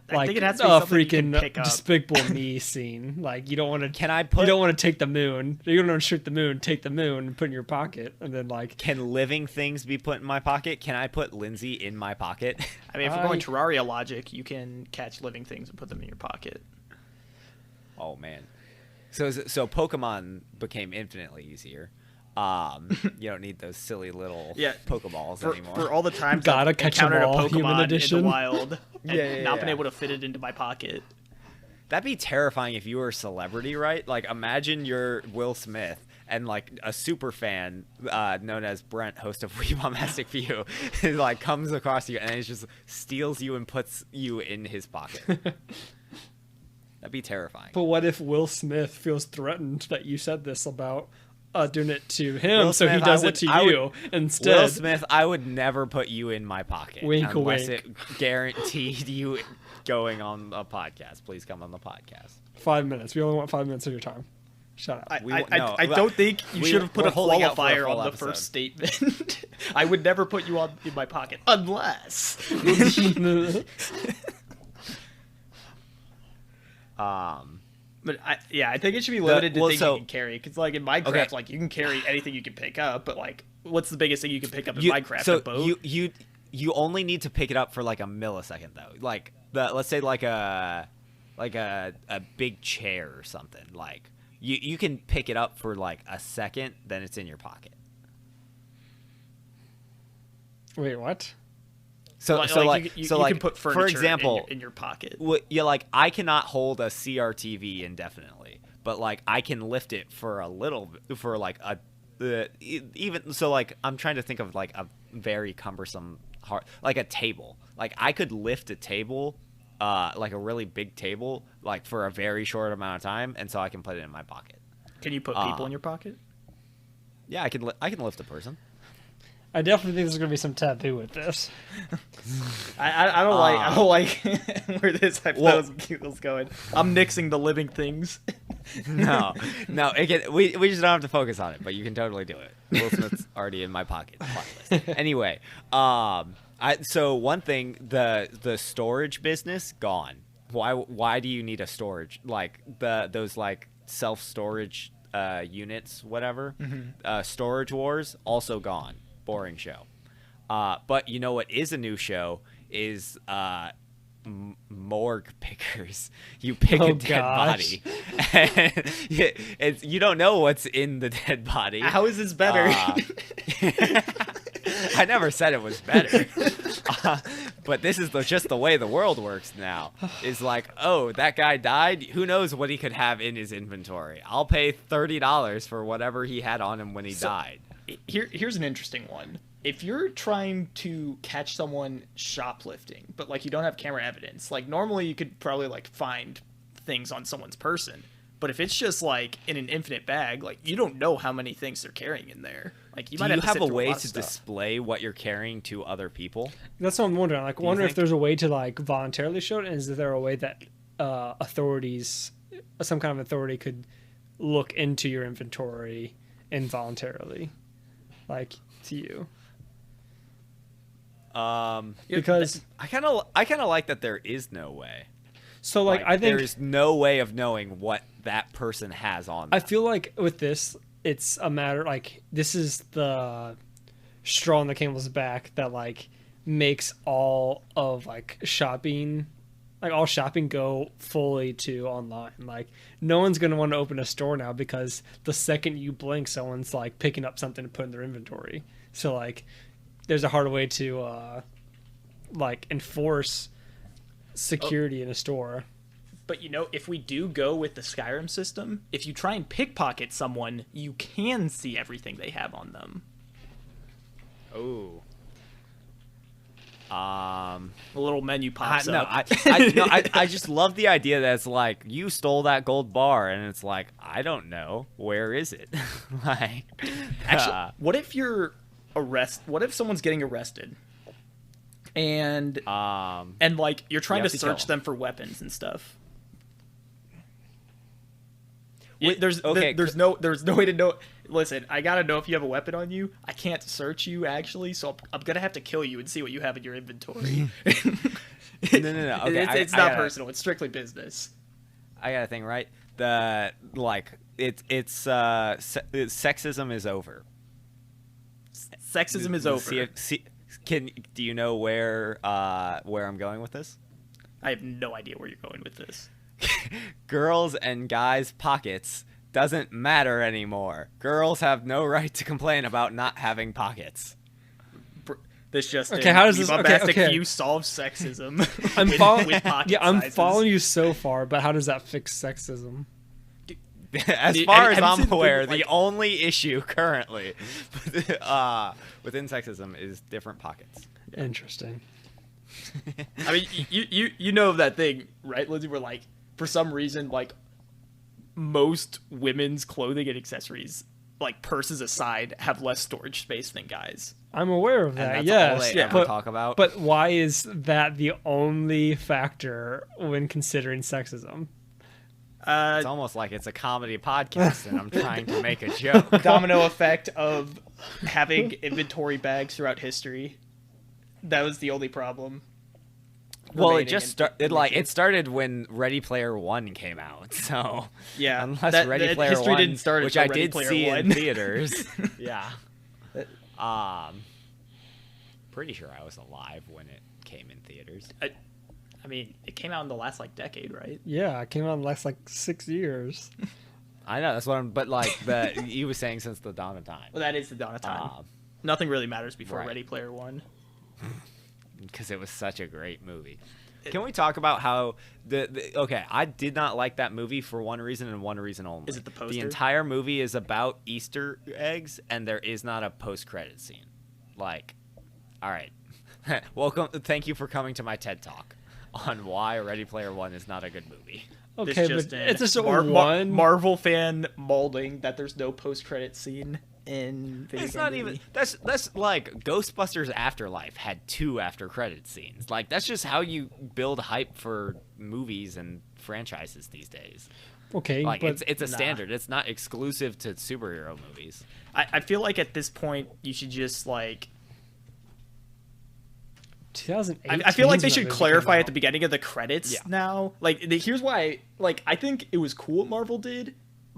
I think it has to be something you can freaking pick up. Despicable Me scene. Like you don't want to. You don't want to take the moon. You don't want to shoot the moon. Take the moon and put it in your pocket, and then like. Can living things be put in my pocket? Can I put Lindsay in my pocket? I mean, if we're going Terraria logic, you can catch living things and put them in your pocket. Oh man, so Pokemon became infinitely easier. You don't need those silly little Pokeballs anymore. For all the times Gotta I've catch 'em encountered all, a human Pokemon in edition. the wild and not been yeah. able to fit it into my pocket. That'd be terrifying if you were a celebrity, right? Like, imagine you're Will Smith and, like, a super fan known as Brent, host of We Bombastic Few, like, comes across you and he just steals you and puts you in his pocket. That'd be terrifying. But what if Will Smith feels threatened that you said this about doing it to him, Will so he Smith, does it to you instead? Will Smith, I would never put you in my pocket. Wink, unless wink. it guaranteed you going on a podcast. Please come on the podcast. 5 minutes. We only want 5 minutes of your time. Shut up. I don't think you should have put we're a holding out for a qualifier full on the episode. first statement. I would never put you in my pocket unless. But I think it should be limited to things you can carry. Because like in Minecraft, like you can carry anything you can pick up. But like, what's the biggest thing you can pick up in Minecraft? So a boat? you only need to pick it up for like a millisecond though. Like let's say like a big chair or something. Like you can pick it up for like a second, then it's in your pocket. Wait, what? You can put furniture for example, in your pocket. Like I cannot hold a CRTV indefinitely, but like I can lift it for a little, for like a even so. Like I'm trying to think of like a very cumbersome like a table. Like I could lift a table, like a really big table, like for a very short amount of time, and so I can put it in my pocket. Can you put people in your pocket? Yeah, I can lift a person. I definitely think there's gonna be some taboo with this. I don't like where this hypothetical is going. I'm nixing the living things. No, we just don't have to focus on it, but you can totally do it. Will Smith's already in my pocket. Anyway, so one thing, the storage business gone. Why do you need a storage, like those like self-storage units, whatever? Storage Wars also gone. Boring show. But you know what is a new show is morgue pickers. You pick a dead body. And you don't know what's in the dead body. How is this better? I never said it was better. But this is just the way the world works now. Is like, oh, that guy died. Who knows what he could have in his inventory? I'll pay $30 for whatever he had on him when he died. Here's an interesting one. If you're trying to catch someone shoplifting, but like you don't have camera evidence, like normally you could probably like find things on someone's person. But if it's just like in an infinite bag, like you don't know how many things they're carrying in there. Like you might have a way to display what you're carrying to other people? That's what I'm wondering. Like, if there's a way to like voluntarily show it, and is there a way that authorities, some kind of authority, could look into your inventory involuntarily, like to you? Because I kind of like that there is no way. so like I think there's no way of knowing what that person has on them. I feel like with this, it's a matter like this is the straw on the camel's back that like makes all of like shopping, like all shopping go fully to online. Like no one's gonna want to open a store now because the second you blink, someone's like picking up something to put in their inventory. So like there's a harder way to like enforce security in a store. But you know, if we do go with the Skyrim system, if you try and pickpocket someone, you can see everything they have on them. Oh. A little menu pops up. I just love the idea that it's like you stole that gold bar, and it's like I don't know, where is it? Like, actually, what if What if someone's getting arrested, and like you're trying to search them for weapons and stuff? There's no way to know. Listen, I gotta know if you have a weapon on you. I can't search you actually, so I'm gonna have to kill you and see what you have in your inventory. No. Okay, it's not personal. It's strictly business. I got a thing right. Sexism is over. Sexism is over. Do you know where I'm going with this? I have no idea where you're going with this. Girls and guys' pockets doesn't matter anymore. Girls have no right to complain about not having pockets. This just okay. How does We this? Bombastic Okay. Few solve sexism. I'm following. Yeah, I'm sizes. following you so far, but how does that fix sexism? As far as I'm seen aware, like, the only issue currently within sexism is different pockets. Interesting. I mean, you know that thing, right, Lindsay? Where like for some reason, like most women's clothing and accessories, like purses aside, have less storage space than guys. I'm aware of that. And that's all Yes, they ever talk about. But why is that the only factor when considering sexism? It's almost like it's a comedy podcast, and I'm trying to make a joke. Domino effect of having inventory bags throughout history. That was the only problem. Well, it started when Ready Player One came out. So yeah, unless Ready Player history One, didn't start which I did Player see One. in theaters. Yeah. Pretty sure I was alive when it came in theaters. I mean, it came out in the last like decade, right? Yeah, it came out in the last like 6 years. I know that's what I'm. But like you was saying since the dawn of time. Well, that is the dawn of time. Nothing really matters before right. Ready Player One. Because it was such a great movie. Can we talk about how okay, I did not like that movie for one reason and one reason only. Is it the poster? The entire movie is about Easter eggs, and there is not a post-credit scene. Like, all right, welcome. Thank you for coming to my TED Talk on why Ready Player One is not a good movie. Okay, but it's just one Marvel fan molding that there's no post-credit scene in video it's game not movie. even that's like Ghostbusters Afterlife had 2 after credit scenes. Like that's just how you build hype for movies and franchises these days. Okay, like but it's a standard. It's not exclusive to superhero movies. I feel like at this point you should just like 2008. I feel like they should clarify at the beginning of the credits now. Like here's why like I think it was cool what Marvel did,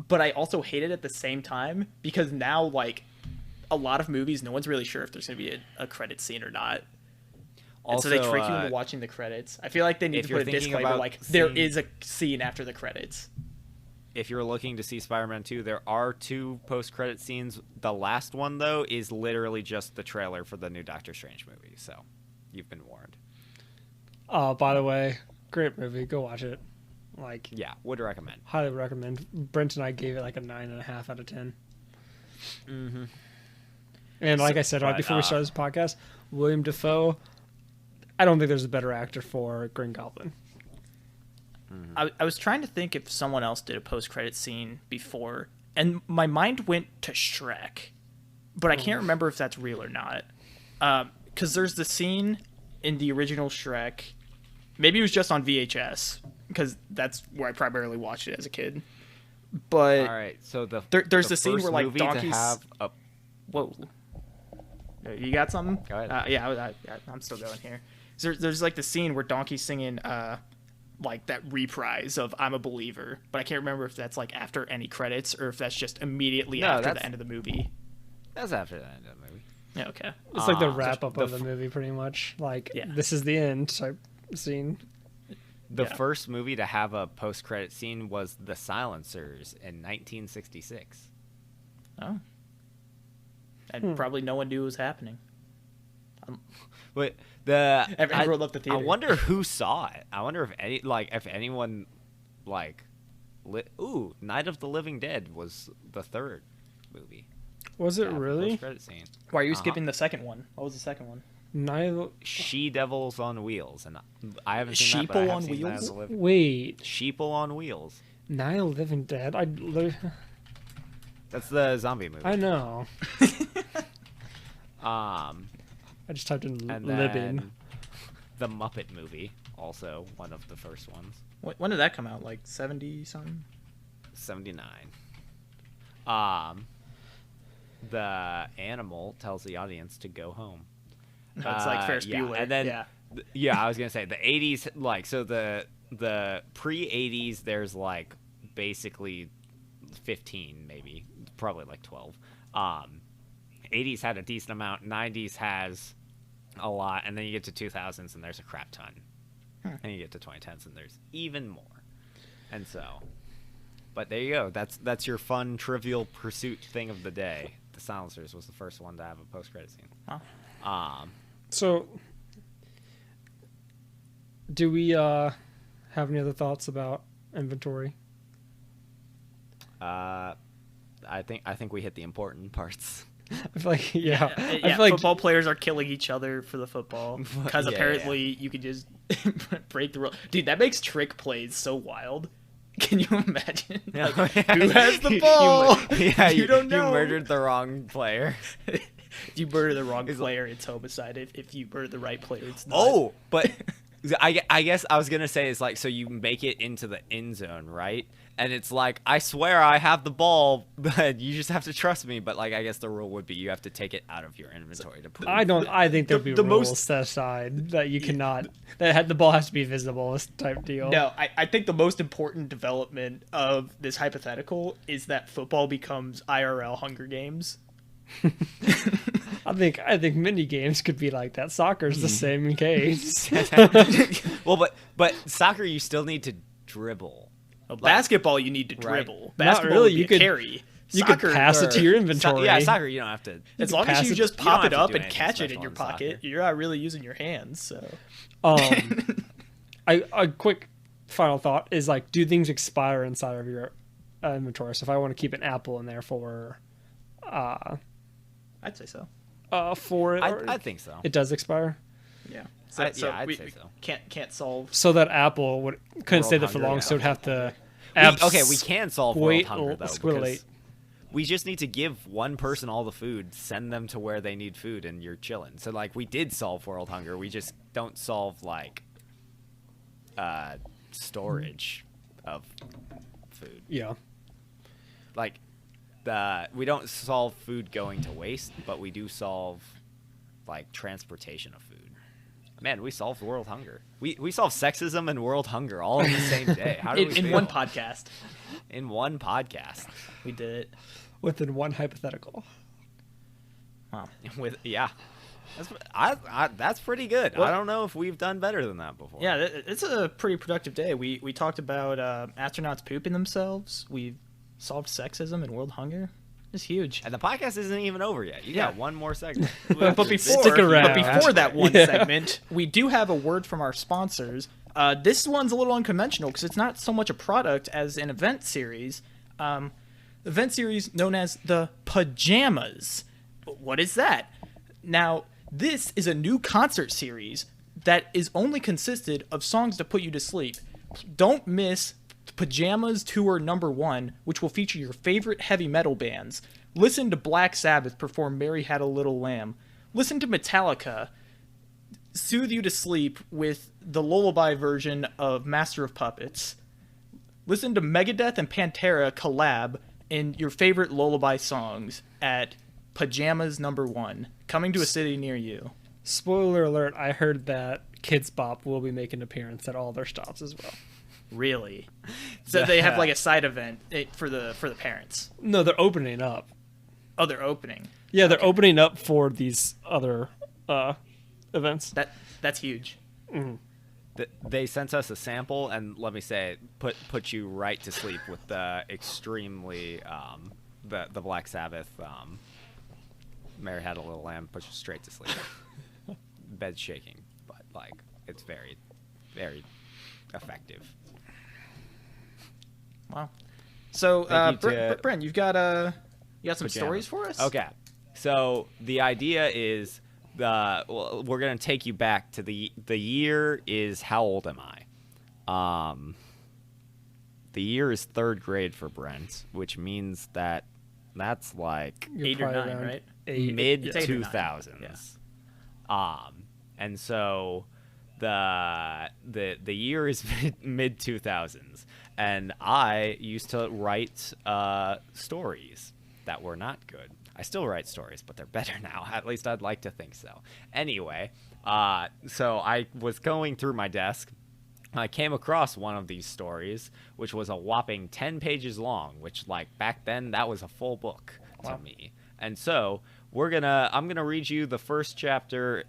but I also hate it at the same time because now like a lot of movies no one's really sure if there's going to be a credit scene or not. Also, and so they trick you into watching the credits. I feel like they need to put a disclaimer like there is a scene after the credits. If you're looking to see Spider-Man 2, there are 2 post-credit scenes. The last one though is literally just the trailer for the new Doctor Strange movie. So you've been warned. Oh, by the way, great movie. Go watch it. Like, yeah, would recommend. Highly recommend. Brent and I gave it like a 9.5 out of 10. Mm-hmm. And like I said right before we started this podcast, William Dafoe, I don't think there's a better actor for Green Goblin. Mm-hmm. I was trying to think if someone else did a post-credit scene before, and my mind went to Shrek, but I can't remember if that's real or not. Because there's the scene in the original Shrek. Maybe it was just on VHS, because that's where I primarily watched it as a kid. But all right, so there's the scene where like donkeys. Whoa. You got something? Go ahead. Yeah, I'm still going here. So there's like the scene where Donkey's singing like that reprise of "I'm a Believer," but I can't remember if that's like after any credits or if that's just immediately after the end of the movie. That's after the end of the movie. Yeah, okay. It's like the wrap up of the movie, pretty much. Like, this is the end type scene. The first movie to have a post-credit scene was The Silencers in 1966. Oh. And probably no one knew it was happening. But Everyone left the theater. I wonder who saw it. I wonder if anyone Night of the Living Dead was the third movie. Was it really? Post-credit scene. Why are you skipping the second one? What was the second one? She-Devils on Wheels, and I haven't seen that. But I have seen Night of the Living. Wait, Sheeple on Wheels. Night of the Living Dead. That's the zombie movie. I know. I just typed in and living. then the Muppet movie, also one of the first ones. When did that come out? Like 70 something? 79. The animal tells the audience to go home. No, it's like Ferris Bueller. And then, I was gonna say the 80s. Like, so the pre-80s, there's like basically 15, maybe probably like 12. 80s had a decent amount. 90s has a lot, and then you get to 2000s and there's a crap ton. And you get to 2010s and there's even more. And so, but there you go. That's your fun Trivial Pursuit thing of the day. The Silencers was the first one to have a post-credit scene. Wow. So, do we have any other thoughts about inventory? I think we hit the important parts. I feel like, I feel like football players are killing each other for the football because apparently you can just break the rule. Dude, that makes trick plays so wild. Can you imagine? Like, who has the ball? You don't know. You murdered the wrong player. If you murder the wrong player, it's homicide. If you murder the right player, it's not. Oh, but I guess I was gonna say is like, so you make it into the end zone, right? And it's like, I swear I have the ball, but you just have to trust me. But like, I guess the rule would be you have to take it out of your inventory to prove. I think there'd be rules set aside that you cannot. The ball has to be visible. This type deal. No, I think the most important development of this hypothetical is that football becomes IRL Hunger Games. I think mini games could be like that. Soccer's the same case. Well, but soccer you still need to dribble. Basketball you need to dribble. Right. Basketball Not really. you could carry. You could pass it to your inventory. Soccer you don't have to. As long as you just pop it up and catch it in your pocket, soccer. you're not really using your hands. So, a quick final thought is like, do things expire inside of your inventory? So if I want to keep an apple in there for, I'd say so. I think so. It does expire. Yeah. I'd say so. Can't solve. So that apple couldn't stay there for long, so it'd have to. We can solve world hunger though. Squidulate. We just need to give one person all the food, send them to where they need food, and you're chilling. So like, we did solve world hunger. We just don't solve like storage of food. Yeah. Like, we don't solve food going to waste, but we do solve like transportation of food. Man, we solved world hunger. We solved sexism and world hunger all in the same day. How do we in feel? one podcast? In one podcast. We did it. Within one hypothetical. Wow. That's pretty good. Well, I don't know if we've done better than that before. Yeah, it's a pretty productive day. We talked about astronauts pooping themselves. We solved sexism and world hunger. It's huge. And the podcast isn't even over yet. You got one more segment. But before that one segment, we do have a word from our sponsors. This one's a little unconventional because it's not so much a product as an event series. Event series known as the Pajamas. What is that? Now, this is a new concert series that is only consisted of songs to put you to sleep. Don't miss Pajamas Tour #1, which will feature your favorite heavy metal bands. Listen to Black Sabbath perform Mary Had a Little Lamb. Listen to Metallica soothe you to sleep with the lullaby version of Master of Puppets. Listen to Megadeth and Pantera collab in your favorite lullaby songs at Pajamas #1 coming to a city near you. Spoiler alert, I heard that Kids Bop will be making an appearance at all their stops as well. Really? So they have like a side event for the parents. No, they're opening up. Oh, they're opening. Yeah, they're opening up for these other events. That's huge. Mm-hmm. They sent us a sample, and let me say, put you right to sleep with the extremely the Black Sabbath. Mary Had a Little Lamb, puts you straight to sleep. Bed shaking, but like it's very, very effective. Wow. So, Brent, you got some Pajamas. stories for us? Okay. So the idea is we're gonna take you back to the year is, how old am I? The year is 3rd grade for Brent, which means that's like You're 8 or probably 9, around right? mid It's 8 or 9. 2000s. And so the year is mid 2000s, and I used to write stories that were not good. I still write stories, but they're better now. At least I'd like to think so. Anyway, so I was going through my desk. I came across one of these stories, which was a whopping 10 pages long, which, like, back then, that was a full book to me. And so I'm gonna read you the first chapter,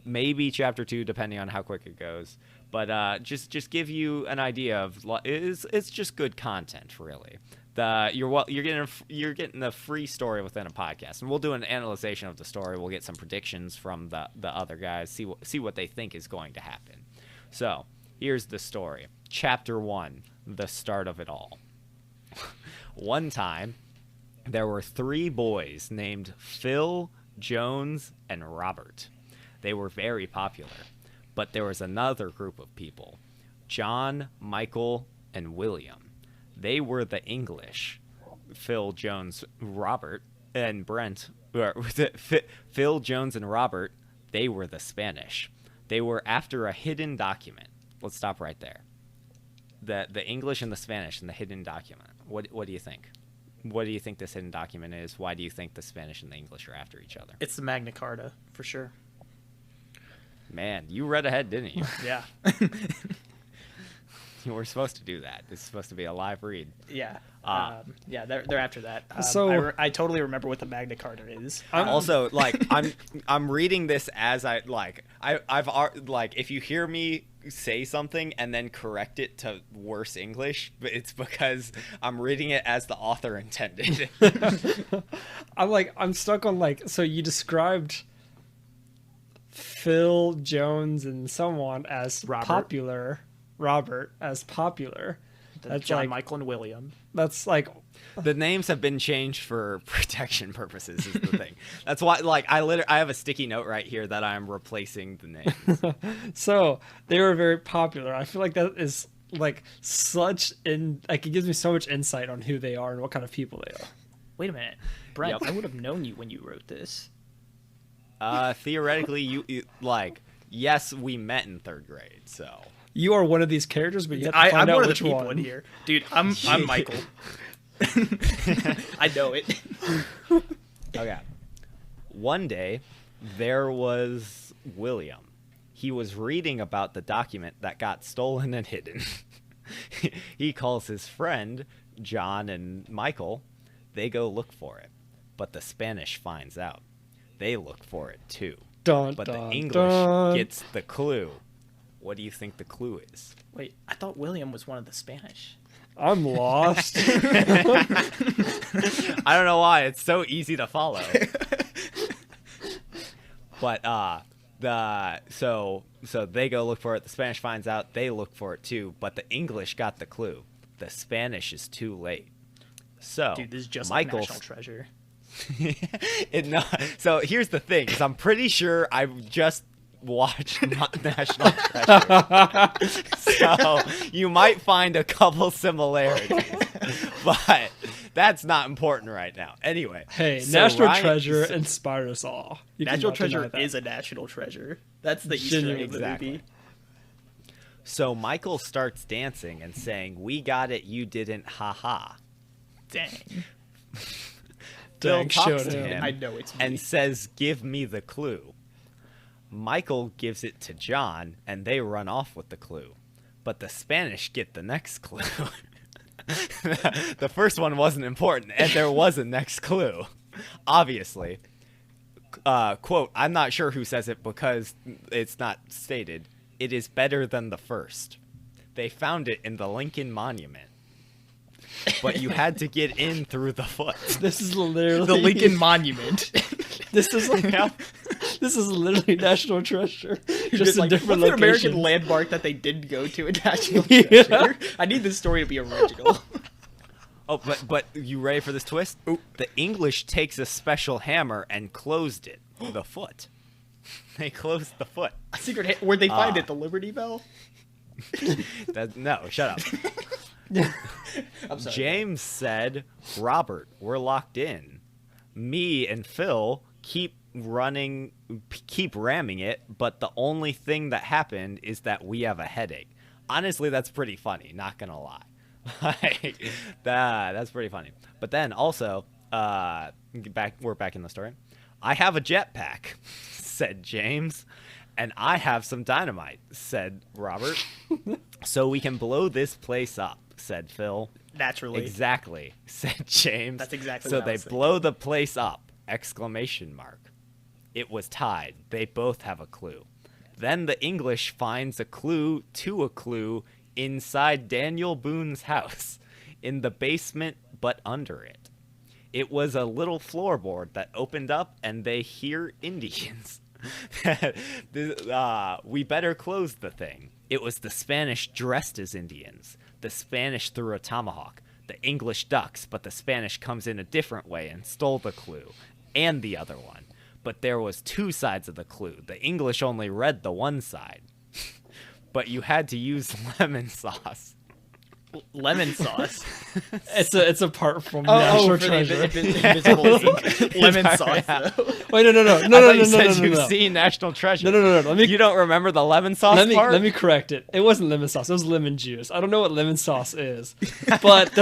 maybe chapter 2, depending on how quick it goes. But just give you an idea of it's just good content, really. You're getting a free story within a podcast, and we'll do an analyzation of the story. We'll get some predictions from the other guys, see what they think is going to happen. So here's the story. Chapter 1, the start of it all. One time, there were 3 boys named Phil, Jones, and Robert. They were very popular, but there was another group of people, John, Michael, and William. They were the English. Phil, Jones, Robert, and Brent. Phil, Jones, and Robert, they were the Spanish. They were after a hidden document. Let's stop right there. The English and the Spanish and the hidden document. What do you think? What do you think this hidden document is? Why do you think the Spanish and the English are after each other? It's the Magna Carta, for sure. Man, you read ahead, didn't you? Yeah. You were supposed to do that. This is supposed to be a live read. Yeah. Yeah, they're after that. I totally remember what the Magna Carta is. Also, like, I'm reading this as I've if you hear me say something and then correct it to worse English, but it's because I'm reading it as the author intended. I'm stuck on so you described Phil, Jones, and someone as popular. Robert as popular. That's John, Michael, and William. That's like the names have been changed for protection purposes is the thing. That's why I have a sticky note right here that I'm replacing the names. So they were very popular. I feel like that is it gives me so much insight on who they are and what kind of people they are. Wait a minute, Brent. Yep. I would have known you when you wrote this. Theoretically, you yes, we met in 3rd grade, so. You are one of these characters, but you have to find out which one. I'm one of the people in here. Dude, I'm Michael. I know it. Okay. One day, there was William. He was reading about the document that got stolen and hidden. He calls his friend, John and Michael. They go look for it. But the Spanish finds out. They look for it too. But the English gets the clue. What do you think the clue is? Wait, I thought William was one of the Spanish. I'm lost. I don't know why. It's so easy to follow. But so they go look for it. The Spanish finds out. They look for it too. But the English got the clue. The Spanish is too late. So dude, this is just like National Treasure. So here's the thing: is I'm pretty sure I've just watched National Treasure, so you might find a couple similarities, but that's not important right now. Anyway, hey, National Treasure inspired us all. National Treasure is a national treasure. That's the Easter egg of the movie. So Michael starts dancing and saying, "We got it, you didn't, ha ha." Dang. Phil Dang, talks showed to him. him I know it's me. and says, "Give me the clue." Michael gives it to John, and they run off with the clue. But the Spanish get the next clue. The first one wasn't important, and there was a next clue. Obviously. Quote, I'm not sure who says it because it's not stated. It is better than the first. They found it in the Lincoln Monument. But you had to get in through the foot. This is literally The Lincoln Monument. This is this is literally National Treasure, just a like, different what's an location. American landmark that they didn't go to in National Yeah. Treasure? I need this story to be original. Oh, but you ready for this twist? Ooh. The English takes a special hammer and closed it. The foot. They closed the foot. A secret where'd they find it? The Liberty Bell? No, shut up. I'm sorry. James said, Robert, we're locked in. Me and Phil keep ramming it, but the only thing that happened is that we have a headache. Honestly, that's pretty funny, not gonna lie. That's pretty funny. But then also, we're back in the story. I have a jetpack, said James, and I have some dynamite, said Robert. So we can blow this place up, said Phil. Naturally. Exactly, said James. That's exactly so what I they was thinking. blow the place up! Exclamation mark. It was tied. They both have a clue. Then the English finds a clue to a clue inside Daniel Boone's house, in the basement but under it. It was a little floorboard that opened up and they hear Indians. We better close the thing. It was the Spanish dressed as Indians. The Spanish threw a tomahawk. The English ducks, but the Spanish comes in a different way and stole the clue. And the other one. But there was two sides of the clue. The English only read the one side. But you had to use lemon sauce. Lemon sauce. It's apart from National for Treasure. the invisible ink. Lemon sauce, Yeah. though. Wait, no. I thought you said No. you've seen National Treasure. No. Let me You don't remember the lemon sauce part? let me correct it. It wasn't lemon sauce. It was lemon juice. I don't know what lemon sauce is, but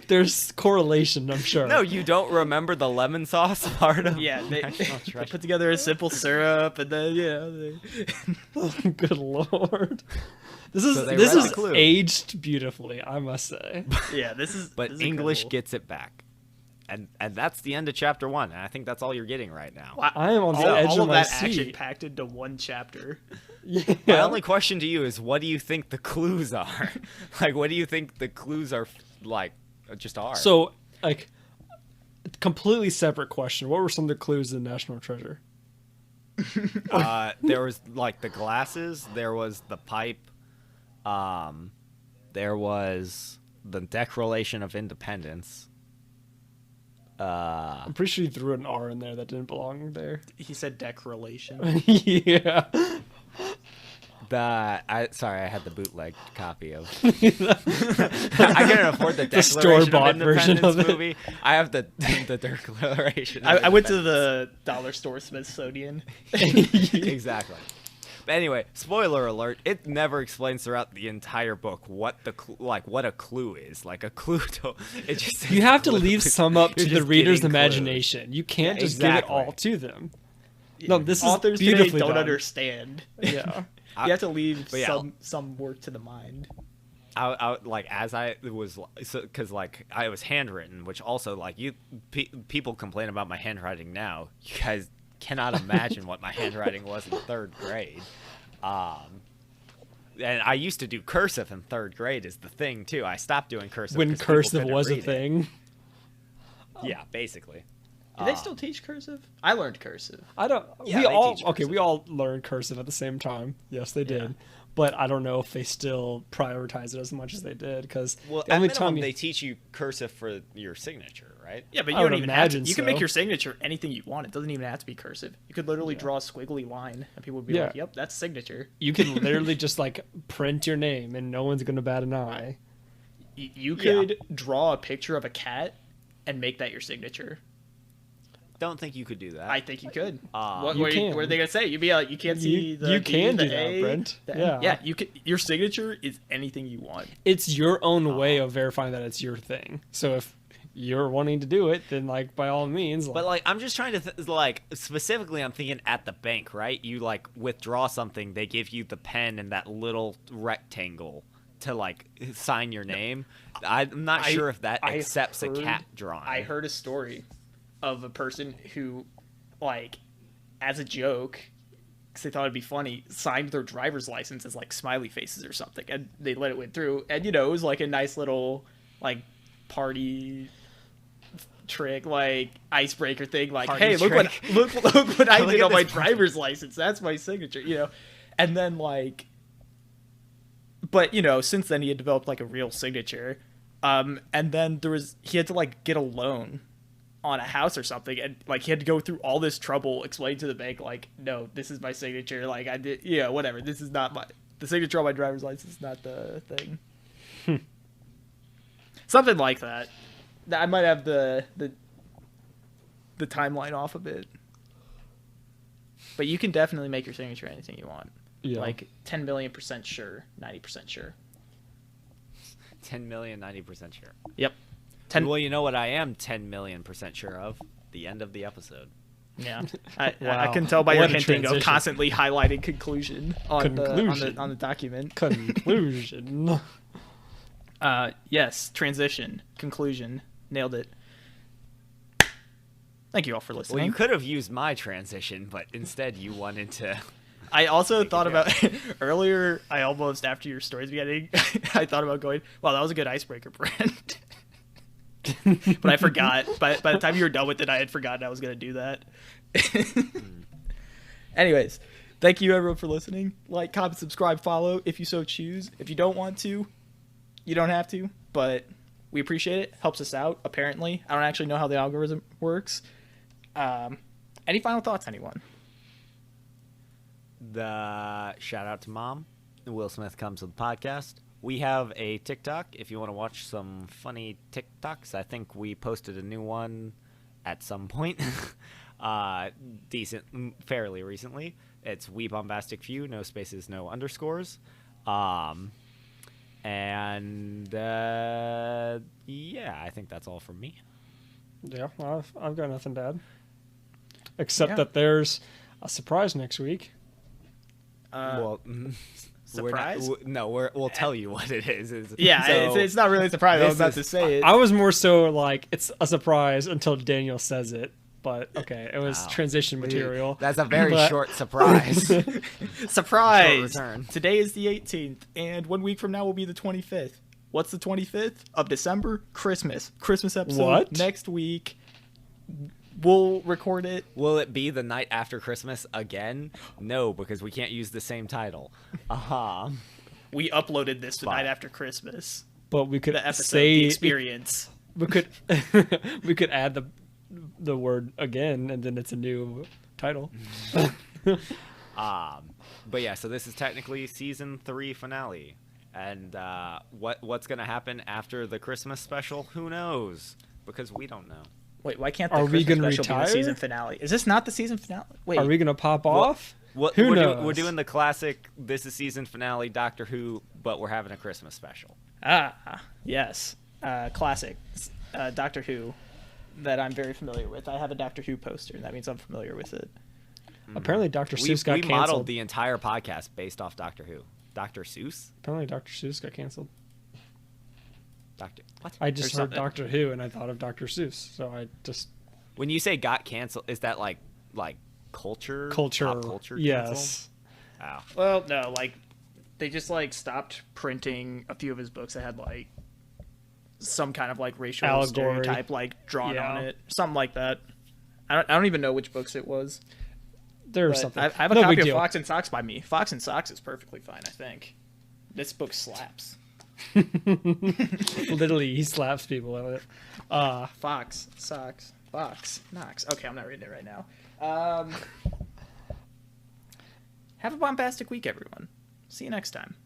there's correlation. I'm sure. No, you don't remember the lemon sauce part of Yeah, they National Treasure. put together a simple syrup, and then Good lord. This is So they this read is the clue. aged beautifully, I must say. this is. But this is English incredible. gets it back. And that's the end of chapter 1, and I think that's all you're getting right now. Wow. I am on the all, edge all of my that action seat. packed into one chapter. Yeah. My only question to you is, what do you think the clues are? Like, what do you think the clues are, like, just are? So, like, completely separate question. What were some of the clues in National Treasure? There was, like, the glasses, there was the pipe, there was the Declaration of Independence. I'm pretty sure you threw an R in there that didn't belong there. He said declaration. Yeah. Sorry, I had the bootleg copy of. I couldn't afford the Declaration store-bought of version Independence of it. movie. I have the Declaration. I went to Independence. the dollar store Smithsonian. Exactly. But anyway, spoiler alert! It never explains throughout the entire book what what a clue is. Like a clue to it just. says You have to clue. leave some up You're to the just reader's getting imagination. You can't Yeah, just give it exactly. all to them. No, this is Authors today beautifully don't done. understand. Yeah. You have to leave But yeah. some work to the mind. I like as I was because like I was handwritten, which also like people complain about my handwriting now. You guys cannot imagine what my handwriting was in 3rd grade. And I used to do cursive in 3rd grade is the thing too. I stopped doing cursive When 'cause people cursive couldn't was a read it. thing. Yeah, basically. Do they still teach cursive? I learned cursive. I don't. Yeah, we they all teach okay. cursive. We all learned cursive at the same time. Yes, they did. Yeah. But I don't know if they still prioritize it as much as they did because Well, the at only minimum, time they teach you cursive for your signature, right? Yeah, but I you would don't even have to. imagine You can make so. your signature anything you want. It doesn't even have to be cursive. You could literally draw a squiggly line, and people would be Yeah. like, "Yep, that's signature." you can literally just like print your name and no one's gonna bat an eye. You could draw a picture of a cat and make that your signature. Don't think you could do that. I think you could. You What can. are they gonna say? You'd be like, you can't see You- the you B, can the do that, A, Brent. the N. Yeah. Yeah. You can. Your signature is anything you want. It's your own way of verifying that it's your thing. So if you're wanting to do it, then like by all means. But like, I'm just trying to like specifically, I'm thinking at the bank, right? You like withdraw something, they give you the pen and that little rectangle to like sign your name. I'm not sure if that accepts a cat drawing. I heard a story of a person who, like, as a joke, because they thought it'd be funny, signed their driver's license as like smiley faces or something, and they let it went through, and it was like a nice little like party trick, like icebreaker thing, like, party hey, trick. look what I did on my driver's license. That's my signature, and then like, but since then he had developed like a real signature, and then he had to like get a loan on a house or something, and like he had to go through all this trouble explaining to the bank, like, no, this is my signature, like I did, whatever, this is not the signature on my driver's license is not the thing. Something like that. I might have the timeline off a bit, but you can definitely make your signature anything you want. Like 10 million% sure, 90% sure. 10 million, 90% sure. Yep. Well, you know what I am 10 million% sure of? The end of the episode. Yeah, I can tell by your hinting of constantly highlighting conclusion on the document. Conclusion. Yes, transition, conclusion, nailed it. Thank you all for listening. Well, you could have used my transition, but instead you wanted to. I also thought about earlier. I almost, after your stories beginning, I thought about going, wow, that was a good icebreaker, Brent. But I forgot. By the time you were done with it, I had forgotten I was going to do that. Anyways, thank you everyone for listening. Like, comment, subscribe, follow if you so choose. If you don't want to, you don't have to, but we appreciate it. Helps us out, apparently. I don't actually know how the algorithm works. Any final thoughts, anyone? The shout out to Mom. Will Smith comes to the podcast. We have a TikTok if you want to watch some funny TikToks. I think we posted a new one at some point. Fairly recently. It's We Bombastic Few, no spaces, no underscores. And yeah, I think that's all from me. Yeah, I've got nothing to add. Except that there's a surprise next week. Surprise? We'll tell you what it is. It's not really a surprise. I was about to say it. I was more so like, it's a surprise until Daniel says it. But okay, it was transition material. That's a very short surprise. Surprise! Short return. Today is the 18th, and 1 week from now will be the 25th. What's the 25th of December? Christmas. Christmas episode. What? Next week. We'll record it. Will it be the night after Christmas again? No, because we can't use the same title. We uploaded this the night after Christmas. But we could the episode, the experience. We could add the word again, and then it's a new title. But yeah, so this is technically season 3 finale, and what's gonna happen after the Christmas special? Who knows? Because we don't know. Wait, why can't the Christmas special be the season finale? Is this not the season finale? Wait, are we gonna pop off? Who knows? We're doing the classic. This is season finale, Doctor Who, but we're having a Christmas special. Yes, classic Doctor Who that I'm very familiar with. I have a Doctor Who poster, and that means I'm familiar with it. Apparently, Dr. Seuss got canceled. We modeled the entire podcast based off Doctor Who. Dr. Seuss? Apparently, Dr. Seuss got canceled. What? I just heard Doctor Who, and I thought of Dr. Seuss, so I just... When you say got canceled, is that like culture? Culture. Pop culture yes. Wow. Well, no, like, they just, like, stopped printing a few of his books that had, like, some kind of, like, racial allegory stereotype, like, drawn on it. Something like that. I don't even know which books it was. There's something. I have a copy of Fox and Socks by me. Fox and Socks is perfectly fine, I think. This book slaps. Literally, he slaps people with it. Fox, Socks, Fox, Knox. Okay, I'm not reading it right now. Have a bombastic week, everyone. See you next time.